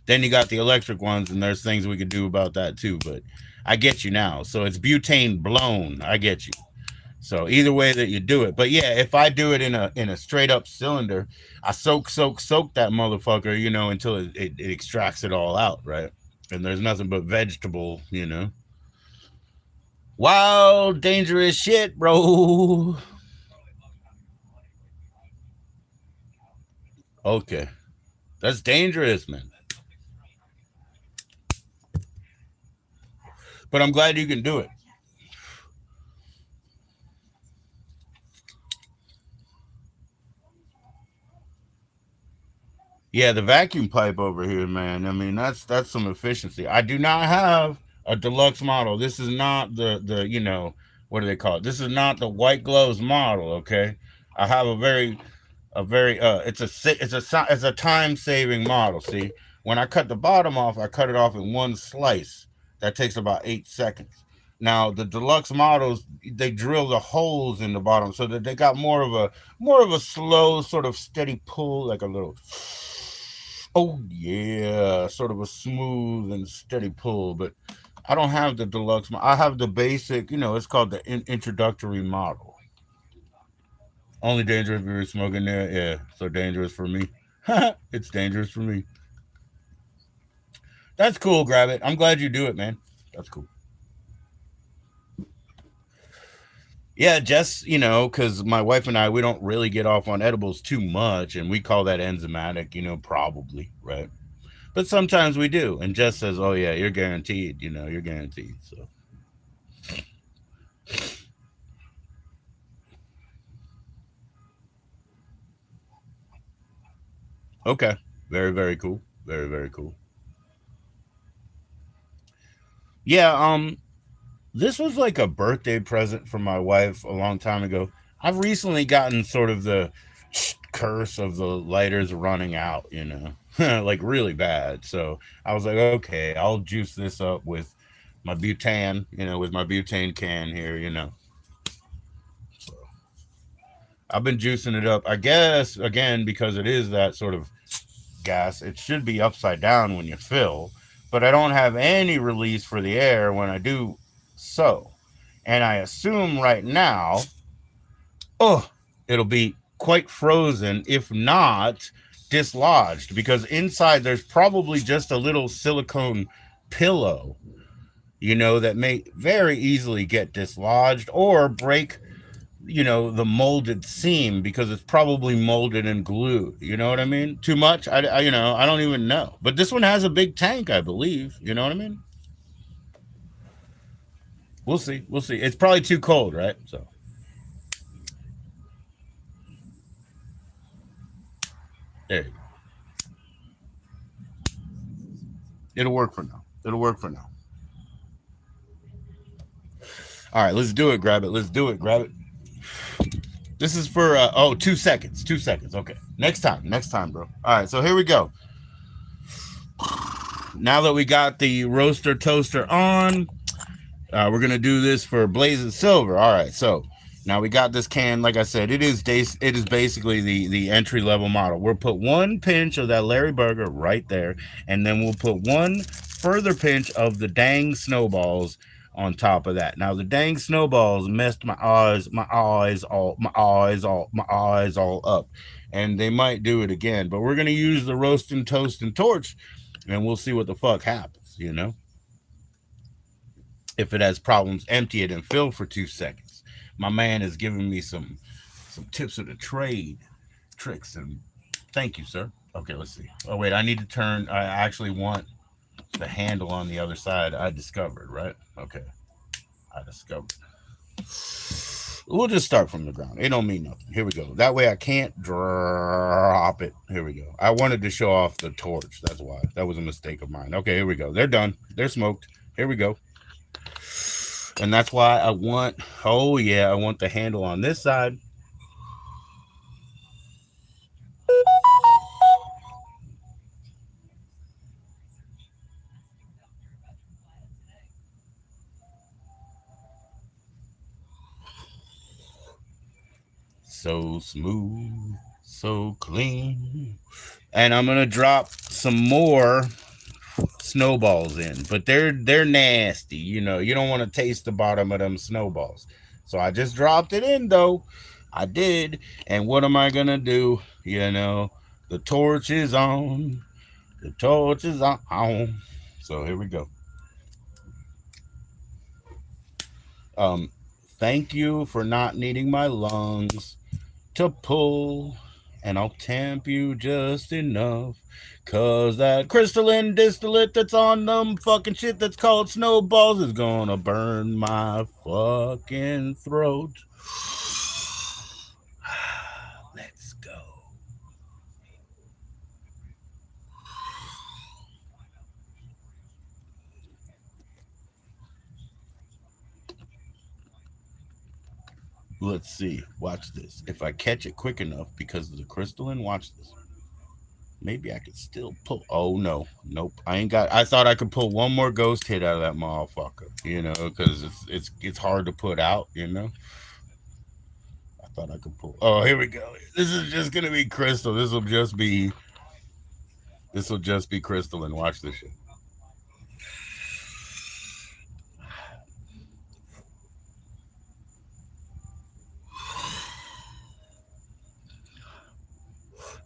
Then you got the electric ones, and there's things we could do about that too. But I get you now. So it's butane blown. I get you. So either way that you do it, but yeah, if I do it in a straight up cylinder, I soak that motherfucker, until it extracts it all out, right? And there's nothing but vegetable. Wild, dangerous shit, bro. Okay, that's dangerous, man. But I'm glad you can do it. Yeah, the vacuum pipe over here, man. I mean, that's some efficiency. I do not have a deluxe model. This is not the what do they call it? This is not the white gloves model. Okay, I have a very it's a time saving model. See, when I cut the bottom off, I cut it off in one slice. That takes about 8 seconds. Now the deluxe models, they drill the holes in the bottom so that they got more of a slow sort of steady pull, like a little, oh yeah, sort of a smooth and steady pull. But I don't have the deluxe. I have the basic. It's called the introductory model. Only dangerous if you're smoking there. Yeah, so dangerous for me. It's dangerous for me. That's cool. Grab it. I'm glad you do it, man. That's cool. Yeah, just because my wife and I, we don't really get off on edibles too much, and we call that enzymatic. Probably right. But sometimes we do, and Jess says, "Oh yeah, you're guaranteed. You're guaranteed." So okay, very very cool, very very cool. Yeah, this was like a birthday present from my wife a long time ago. I've recently gotten sort of the curse of the lighters running out, like really bad. So I was like, okay, I'll juice this up with my butane, with my butane can here. So I've been juicing it up. I guess again because it is that sort of gas, it should be upside down when you fill, but I don't have any release for the air when I do so. And I assume right now, oh, it'll be quite frozen, if not dislodged, because inside there's probably just a little silicone pillow, that may very easily get dislodged or break, the molded seam because it's probably molded and glued. You know what I mean? Too much? I don't even know. But this one has a big tank, I believe. You know what I mean? We'll see. We'll see. It's probably too cold, right? So there you go. It'll work for now. It'll work for now. All right, let's do it. Grab it. Let's do it. Grab it. This is for 2 seconds. 2 seconds. Okay. Next time, bro. All right. So here we go. Now that we got the roaster toaster on, we're gonna do this for blazing silver. All right. So now we got this can. Like I said, it is basically the entry level model. We'll put one pinch of that Larry Burger right there, and then we'll put one further pinch of the dang snowballs on top of that. Now the dang snowballs messed my eyes all up. and they might do it again. But we're gonna use the roast and toast and torch, and we'll see what the fuck happens. If it has problems, empty it and fill for 2 seconds. My man is giving me some tips of the trade, tricks, and thank you, sir. Okay, let's see. Oh wait, I need to turn. I actually want the handle on the other side. I discovered, right? Okay, I discovered. We'll just start from the ground. It don't mean nothing. Here we go. That way I can't drop it. Here we go. I wanted to show off the torch. That's why. That was a mistake of mine. Okay, here we go. They're done. They're smoked. Here we go. And that's why I want, oh yeah, I want the handle on this side. So smooth, so clean. And I'm gonna drop some more snowballs in, but they're nasty. You don't want to taste the bottom of them snowballs. So I just dropped it in though. I did. And what am I gonna do? The torch is on. The torch is on. So here we go. Um, Thank you for not needing my lungs to pull, and I'll tamp you just enough. Cause that crystalline distillate that's on them fucking shit that's called snowballs is gonna burn my fucking throat. Let's go. Let's see. Watch this. If I catch it quick enough because of the crystalline, watch this. Maybe I could still pull. Oh no, nope. I ain't got. I thought I could pull one more ghost hit out of that motherfucker. Because it's hard to put out. I thought I could pull. Oh, here we go. This is just gonna be crystal. This will just be crystal. And watch this shit.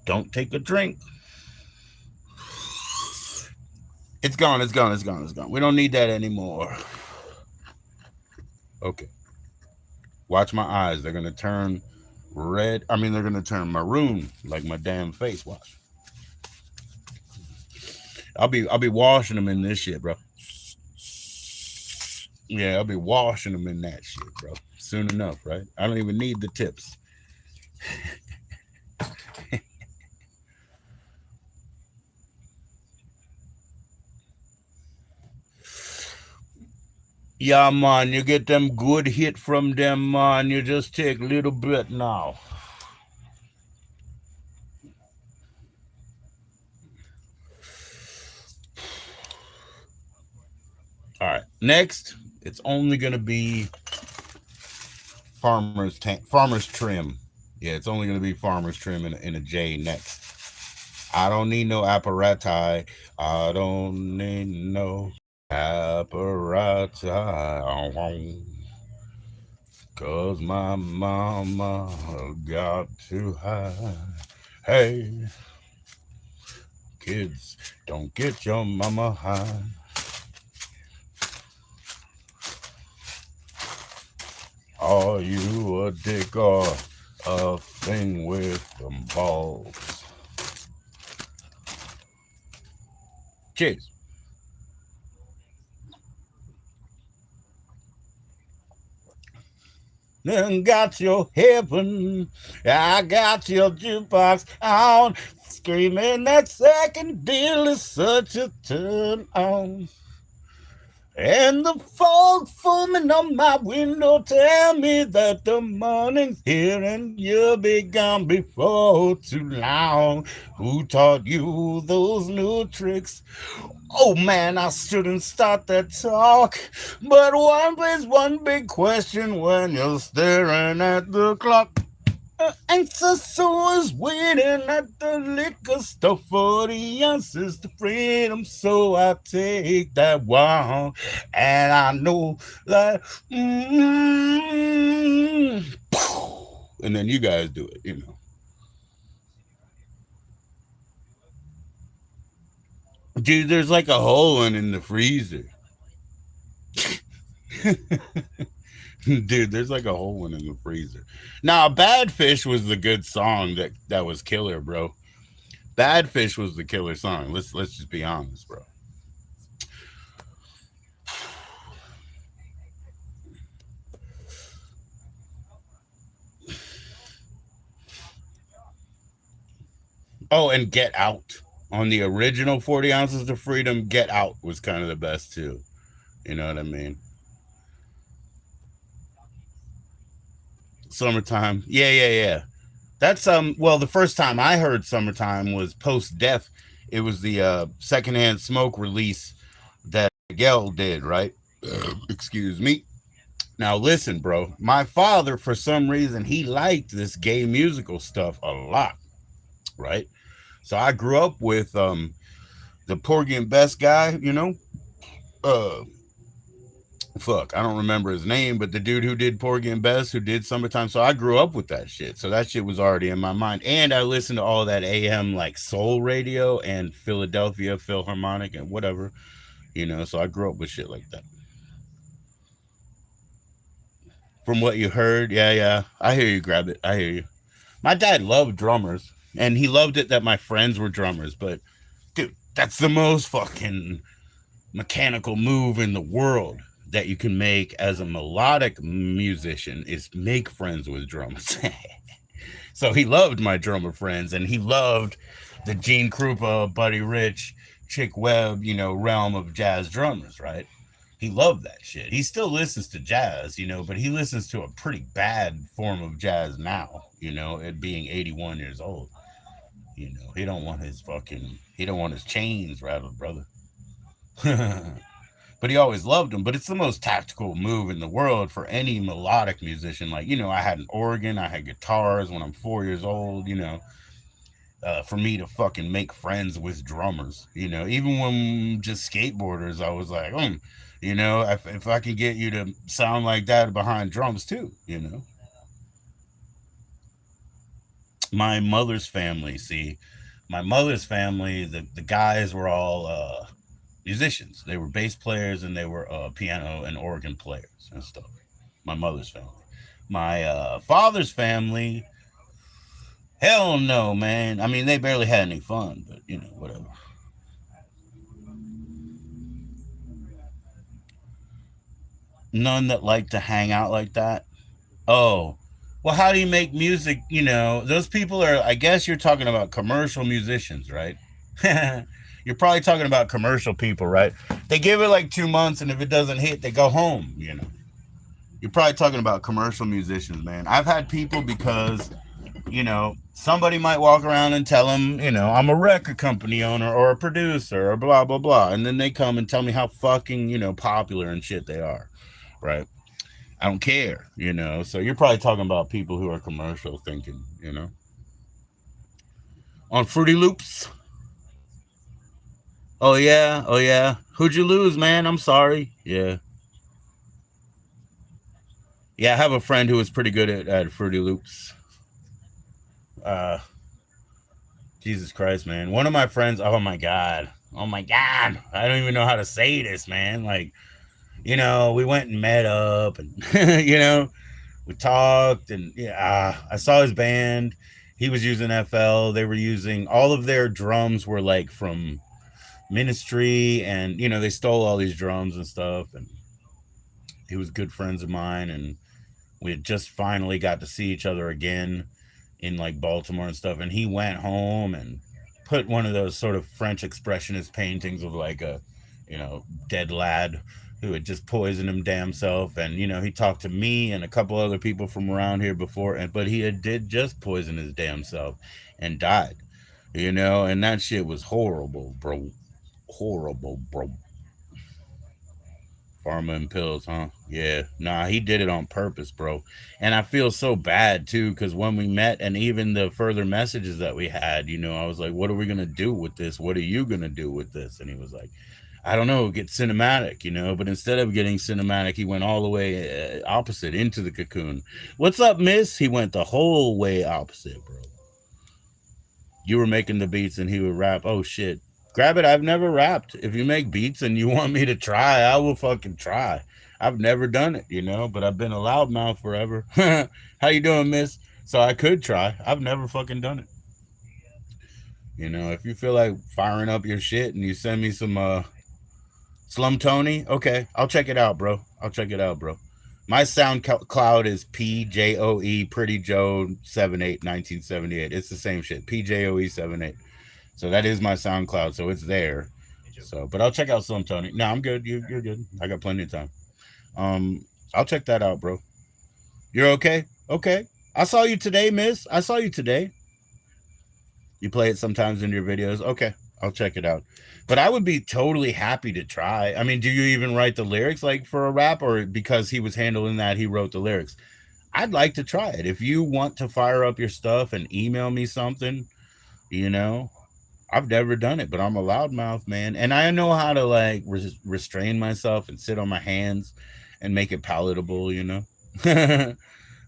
Don't take a drink. It's gone. It's gone. It's gone. It's gone. We don't need that anymore. Okay. Watch my eyes. They're gonna turn red. I mean, they're gonna turn maroon like my damn face. Watch. I'll be washing them in this shit, bro. Yeah, I'll be washing them in that shit, bro. Soon enough, right? I don't even need the tips. Yeah, man, you get them good hit from them, man. You just take a little bit now. All right, next, it's only gonna be farmer's trim. Yeah, it's only gonna be farmer's trim in a J next. I don't need no apparati. I don't need no apparati. Cause my mama got too high. Hey, kids, don't get your mama high. Are you a dick or a thing with them balls? Cheers. Then got your heaven, I got your jukebox on, screaming that second deal is such a turn on. And the fog foaming on my window tell me that the morning's here and you'll be gone before too long. Who taught you those new tricks? Oh man, I shouldn't start that talk. But one big question when you're staring at the clock. Anxious souls waiting at the liquor store for the answers to freedom. So I take that one, and I know that. And then you guys do it. Dude, there's like a hole in the freezer. Dude, there's like a whole one in the freezer. Now, Bad Fish was the good song that was killer, bro. Bad Fish was the killer song. Let's just be honest, bro. Oh, and Get Out on the original 40 ounces of freedom. Get Out was kind of the best too. You know what I mean? Summertime. Yeah, yeah, yeah. That's well, the first time I heard Summertime was post death. It was the secondhand smoke release that Miguel did, right? Excuse me. Now listen, bro. My father, for some reason, he liked this gay musical stuff a lot, right? So I grew up with the Porgy and Best guy, you know. Uh fuck, I don't remember his name, but the dude who did Porgy and Bess, who did Summertime. So I grew up with that shit. So that shit was already in my mind. And I listened to all that AM like soul radio and Philadelphia Philharmonic and whatever, you know. So I grew up with shit like that. From what you heard, yeah, yeah. I hear you, grab it. I hear you. My dad loved drummers, and he loved it that my friends were drummers, but dude, that's the most fucking mechanical move in the world that you can make as a melodic musician is make friends with drums. So he loved my drummer friends, and he loved the Gene Krupa, Buddy Rich, Chick Webb, you know, realm of jazz drummers, right? He loved that shit. He still listens to jazz, you know, but he listens to a pretty bad form of jazz now, you know, it being 81 years old. You know, he don't want his chains rattled, brother. But he always loved them. But it's the most tactical move in the world for any melodic musician. Like, you know, I had an organ, I had guitars when I'm 4 years old, you know, for me to fucking make friends with drummers, you know, even when just skateboarders, I was like, you know, if I can get you to sound like that behind drums too, you know. My mother's family, see, my mother's family, the guys were all musicians. They were bass players and they were piano and organ players and stuff. My mother's family. My father's family, hell no, man. I mean, they barely had any fun, but you know, whatever. None that like to hang out like that. Oh, well, how do you make music? You know, those people are, I guess you're talking about commercial musicians, right? You're probably talking about commercial people, right? They give it like 2 months, and if it doesn't hit, they go home, you know. You're probably talking about commercial musicians, man. I've had people because, you know, somebody might walk around and tell them, you know, I'm a record company owner or a producer or blah, blah, blah. And then they come and tell me how fucking, you know, popular and shit they are, right? I don't care, you know. So you're probably talking about people who are commercial thinking, you know. On Fruity Loops. Oh yeah, oh yeah. Who'd you lose, man? I'm sorry. Yeah, yeah. I have a friend who was pretty good at Fruity Loops. Uh, Jesus Christ, man. One of my friends. Oh my god. Oh my god. I don't even know how to say this, man. Like, you know, we went and met up, and you know, we talked, and yeah, I saw his band. He was using FL. They were using all of their drums were like from Ministry, and you know, they stole all these drums and stuff. And he was good friends of mine, and we had just finally got to see each other again in like Baltimore and stuff. And he went home and put one of those sort of French expressionist paintings of like a, you know, dead lad who had just poisoned him damn self. And you know, he talked to me and a couple other people from around here before, and but he had did just poison his damn self and died. You know, and that shit was horrible, bro. Horrible, bro. Pharma and pills, huh? Yeah. Nah, he did it on purpose, bro. And I feel so bad too, because when we met and even the further messages that we had, you know, I was like, what are we gonna do with this? What are you gonna do with this? And he was like, I don't know, get cinematic, you know. But instead of getting cinematic, he went all the way opposite into the cocoon. What's up, miss? He went the whole way opposite, bro. You were making the beats and he would rap. Oh shit. Grab it. I've never rapped. If you make beats and you want me to try, I will fucking try. I've never done it, but I've been a loudmouth forever. How you doing, miss? So I could try. I've never fucking done it. If you feel like firing up your shit and you send me some Slum Tony, okay, I'll check it out, bro. I'll check it out, bro. My SoundCloud is PJOE Pretty Joe 78 1978. It's the same shit. PJOE 78. So that is my SoundCloud, so it's there. So, but I'll check out Slum Tony. No, I'm good. You're good. I got plenty of time. I'll check that out, bro. You're okay? Okay. I saw you today, miss. I saw you today. You play it sometimes in your videos. Okay. I'll check it out. But I would be totally happy to try. I mean, do you even write the lyrics like for a rap, or because he was handling that, he wrote the lyrics? I'd like to try it. If you want to fire up your stuff and email me something, you know, I've never done it, but I'm a loudmouth, man. And I know how to like restrain myself and sit on my hands and make it palatable.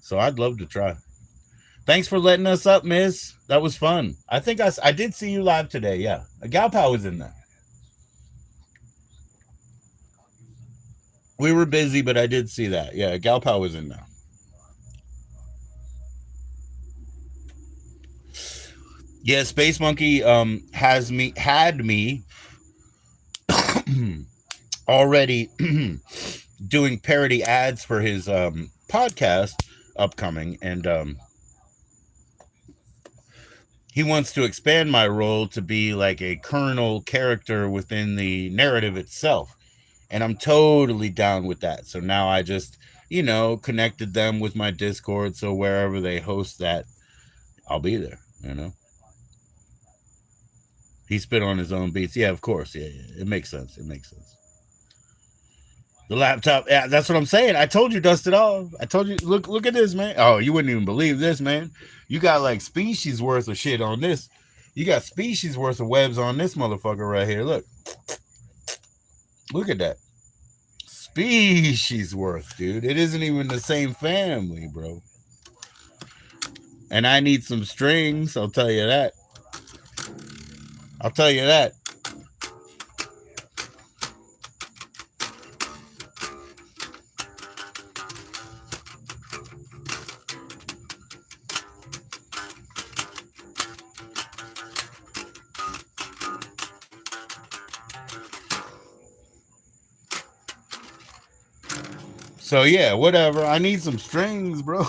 So I'd love to try. Thanks for letting us up, miss. That was fun. I think I did see you live today. Yeah. Galpow was in there. We were busy, but I did see that. Yeah. Galpow was in there. Yeah. Space Monkey had me already doing parody ads for his podcast upcoming, and he wants to expand my role to be like a kernel character within the narrative itself, and I'm totally down with that. So now I just connected them with my Discord, so wherever they host that, I'll be there. He spit on his own beats. Yeah, of course. Yeah, it makes sense. It makes sense. The laptop. Yeah, that's what I'm saying. I told you, dust it off. I told you, look at this, man. Oh, you wouldn't even believe this, man. You got like species worth of shit on this. You got species worth of webs on this motherfucker right here. Look at that. Species worth, dude. It isn't even the same family, bro. And I need some strings. I'll tell you that. I'll tell you that. So yeah, whatever. I need some strings, bro.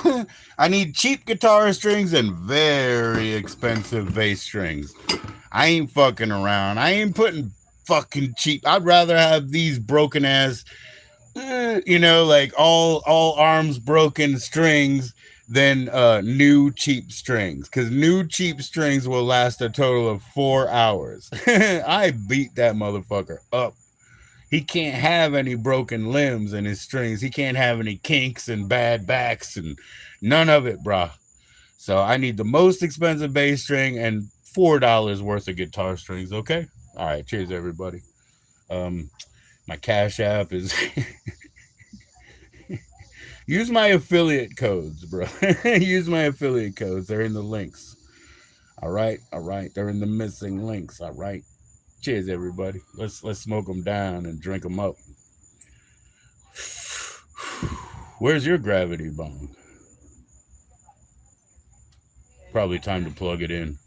I need cheap guitar strings and very expensive bass strings. I ain't fucking around. I ain't putting fucking cheap. I'd rather have these broken ass, like all arms broken strings than new cheap strings. Because new cheap strings will last a total of 4 hours. I beat that motherfucker up. He can't have any broken limbs in his strings. He can't have any kinks and bad backs and none of it, brah. So I need the most expensive bass string and $4 worth of guitar strings. Okay. All right. Cheers, everybody. Um, my Cash App is use my affiliate codes, bro. Use my affiliate codes. They're in the links. All right. All right. They're in the missing links. All right. Cheers, everybody. Let's smoke them down and drink them up. Where's your gravity bong? Probably time to plug it in.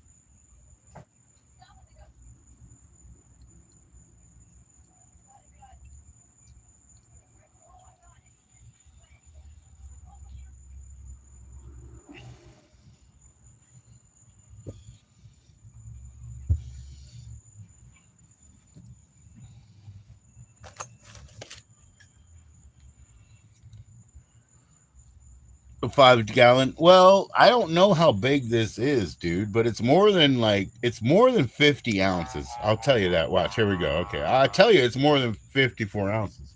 A 5 gallon. Well, I don't know how big this is, dude, but it's more than 50 ounces. I'll tell you that. Watch, here we go. Okay, I tell you, it's more than 54 ounces.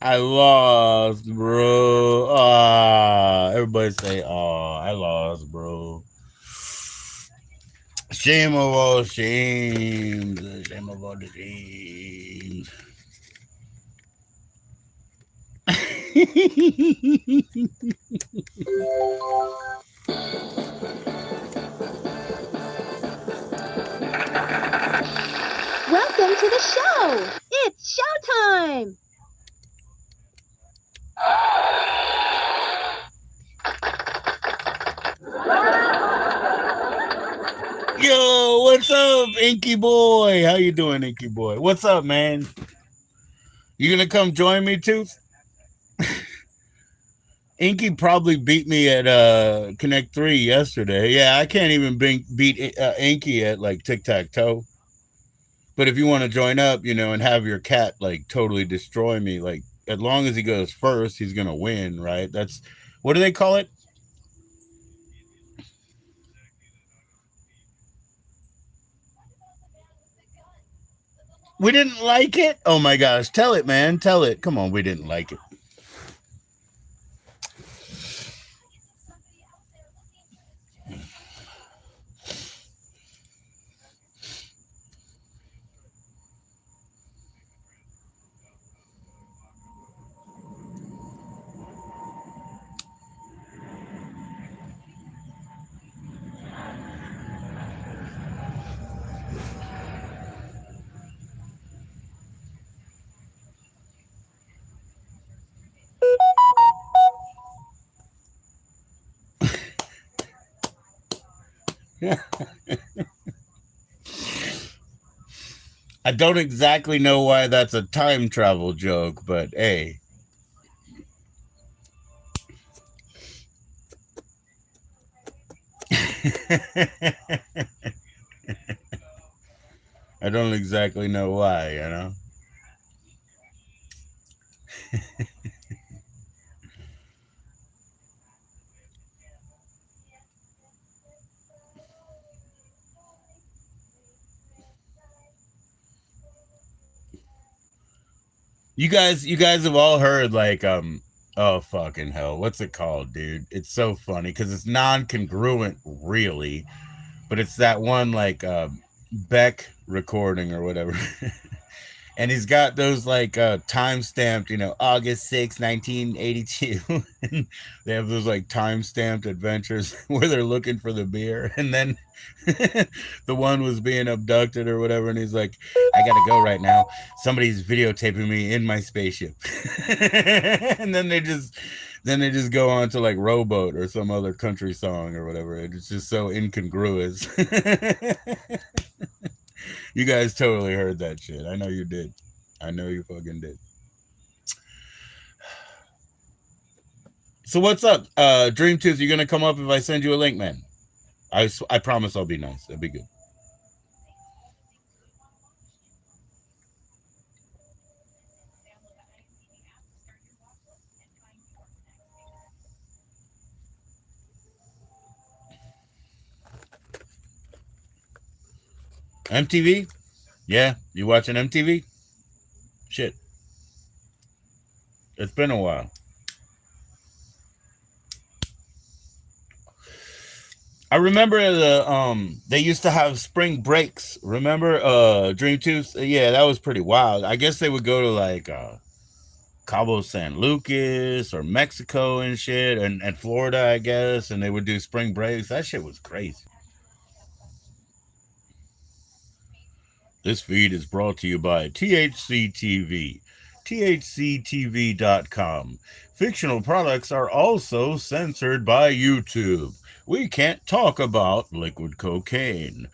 I lost, bro. Ah, everybody say, "Oh, I lost, bro." Shame of all shames. Shame of all the shames. Welcome to the show! It's showtime! Yo, what's up, Inky boy? How you doing, Inky boy? What's up, man? You gonna come join me too? Inky probably beat me at Connect 3 yesterday. Yeah, I can't even beat Inky at like tic tac toe. But if you want to join up, and have your cat like totally destroy me, like as long as he goes first, he's gonna win, right? That's what do they call it? We didn't like it. Oh my gosh, tell it, man, tell it. Come on, we didn't like it. I don't exactly know why that's a time travel joke, but hey. I don't exactly know why. You guys have all heard like oh fucking hell, what's it called, dude? It's so funny because it's non-congruent really, but it's that one like Beck recording or whatever. And he's got those like time stamped, August 6th, 1982. They have those like time stamped adventures where they're looking for the beer, and then the one was being abducted or whatever, and he's like, I gotta go right now, somebody's videotaping me in my spaceship. And then they just go on to like Rowboat or some other country song or whatever. It's just so incongruous. You guys totally heard that shit. I know you did. I know you fucking did. So what's up? Dream Tooth, you gonna come up if I send you a link, man? I promise I'll be nice. That'd be good. MTV? Yeah, you watching MTV? Shit. It's been a while. I remember they used to have spring breaks. Remember Dream Tooth? Yeah, that was pretty wild. I guess they would go to like Cabo San Lucas or Mexico and shit, and Florida, I guess, and they would do spring breaks. That shit was crazy. This feed is brought to you by THC TV, THCTV.com. Fictional products are also censored by YouTube. We can't talk about liquid cocaine.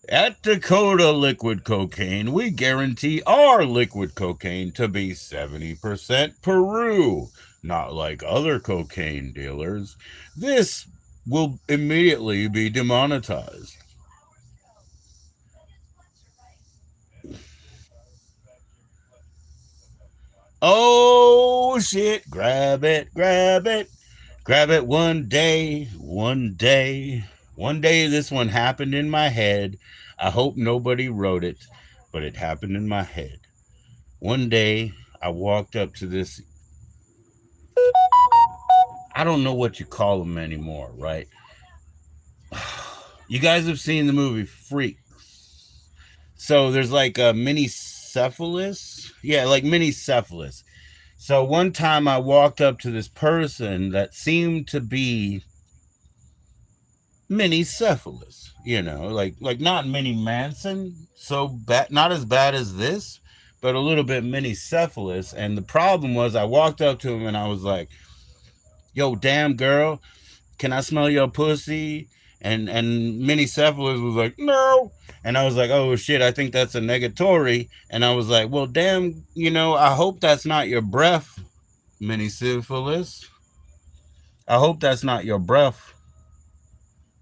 At Dakota Liquid Cocaine, we guarantee our liquid cocaine to be 70% Peru, not like other cocaine dealers. This will immediately be demonetized. Oh shit, grab it, grab it, grab it one day, one day. One day this one happened in my head. I hope nobody wrote it, but it happened in my head. One day I walked up to this I don't know what you call them anymore, right? You guys have seen the movie Freaks. So there's like a mini cephalus. Yeah, like mini cephalus. So one time I walked up to this person that seemed to be mini cephalus, like not mini Manson, so bad, not as bad as this, but a little bit mini cephalus. And the problem was I walked up to him and I was like, "Yo, damn girl, can I smell your pussy?" And Minicephalus was like, "No." And I was like, "Oh shit, I think that's a negatory." And I was like, "Well, damn, I hope that's not your breath, Minicephalus. I hope that's not your breath.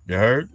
You heard?"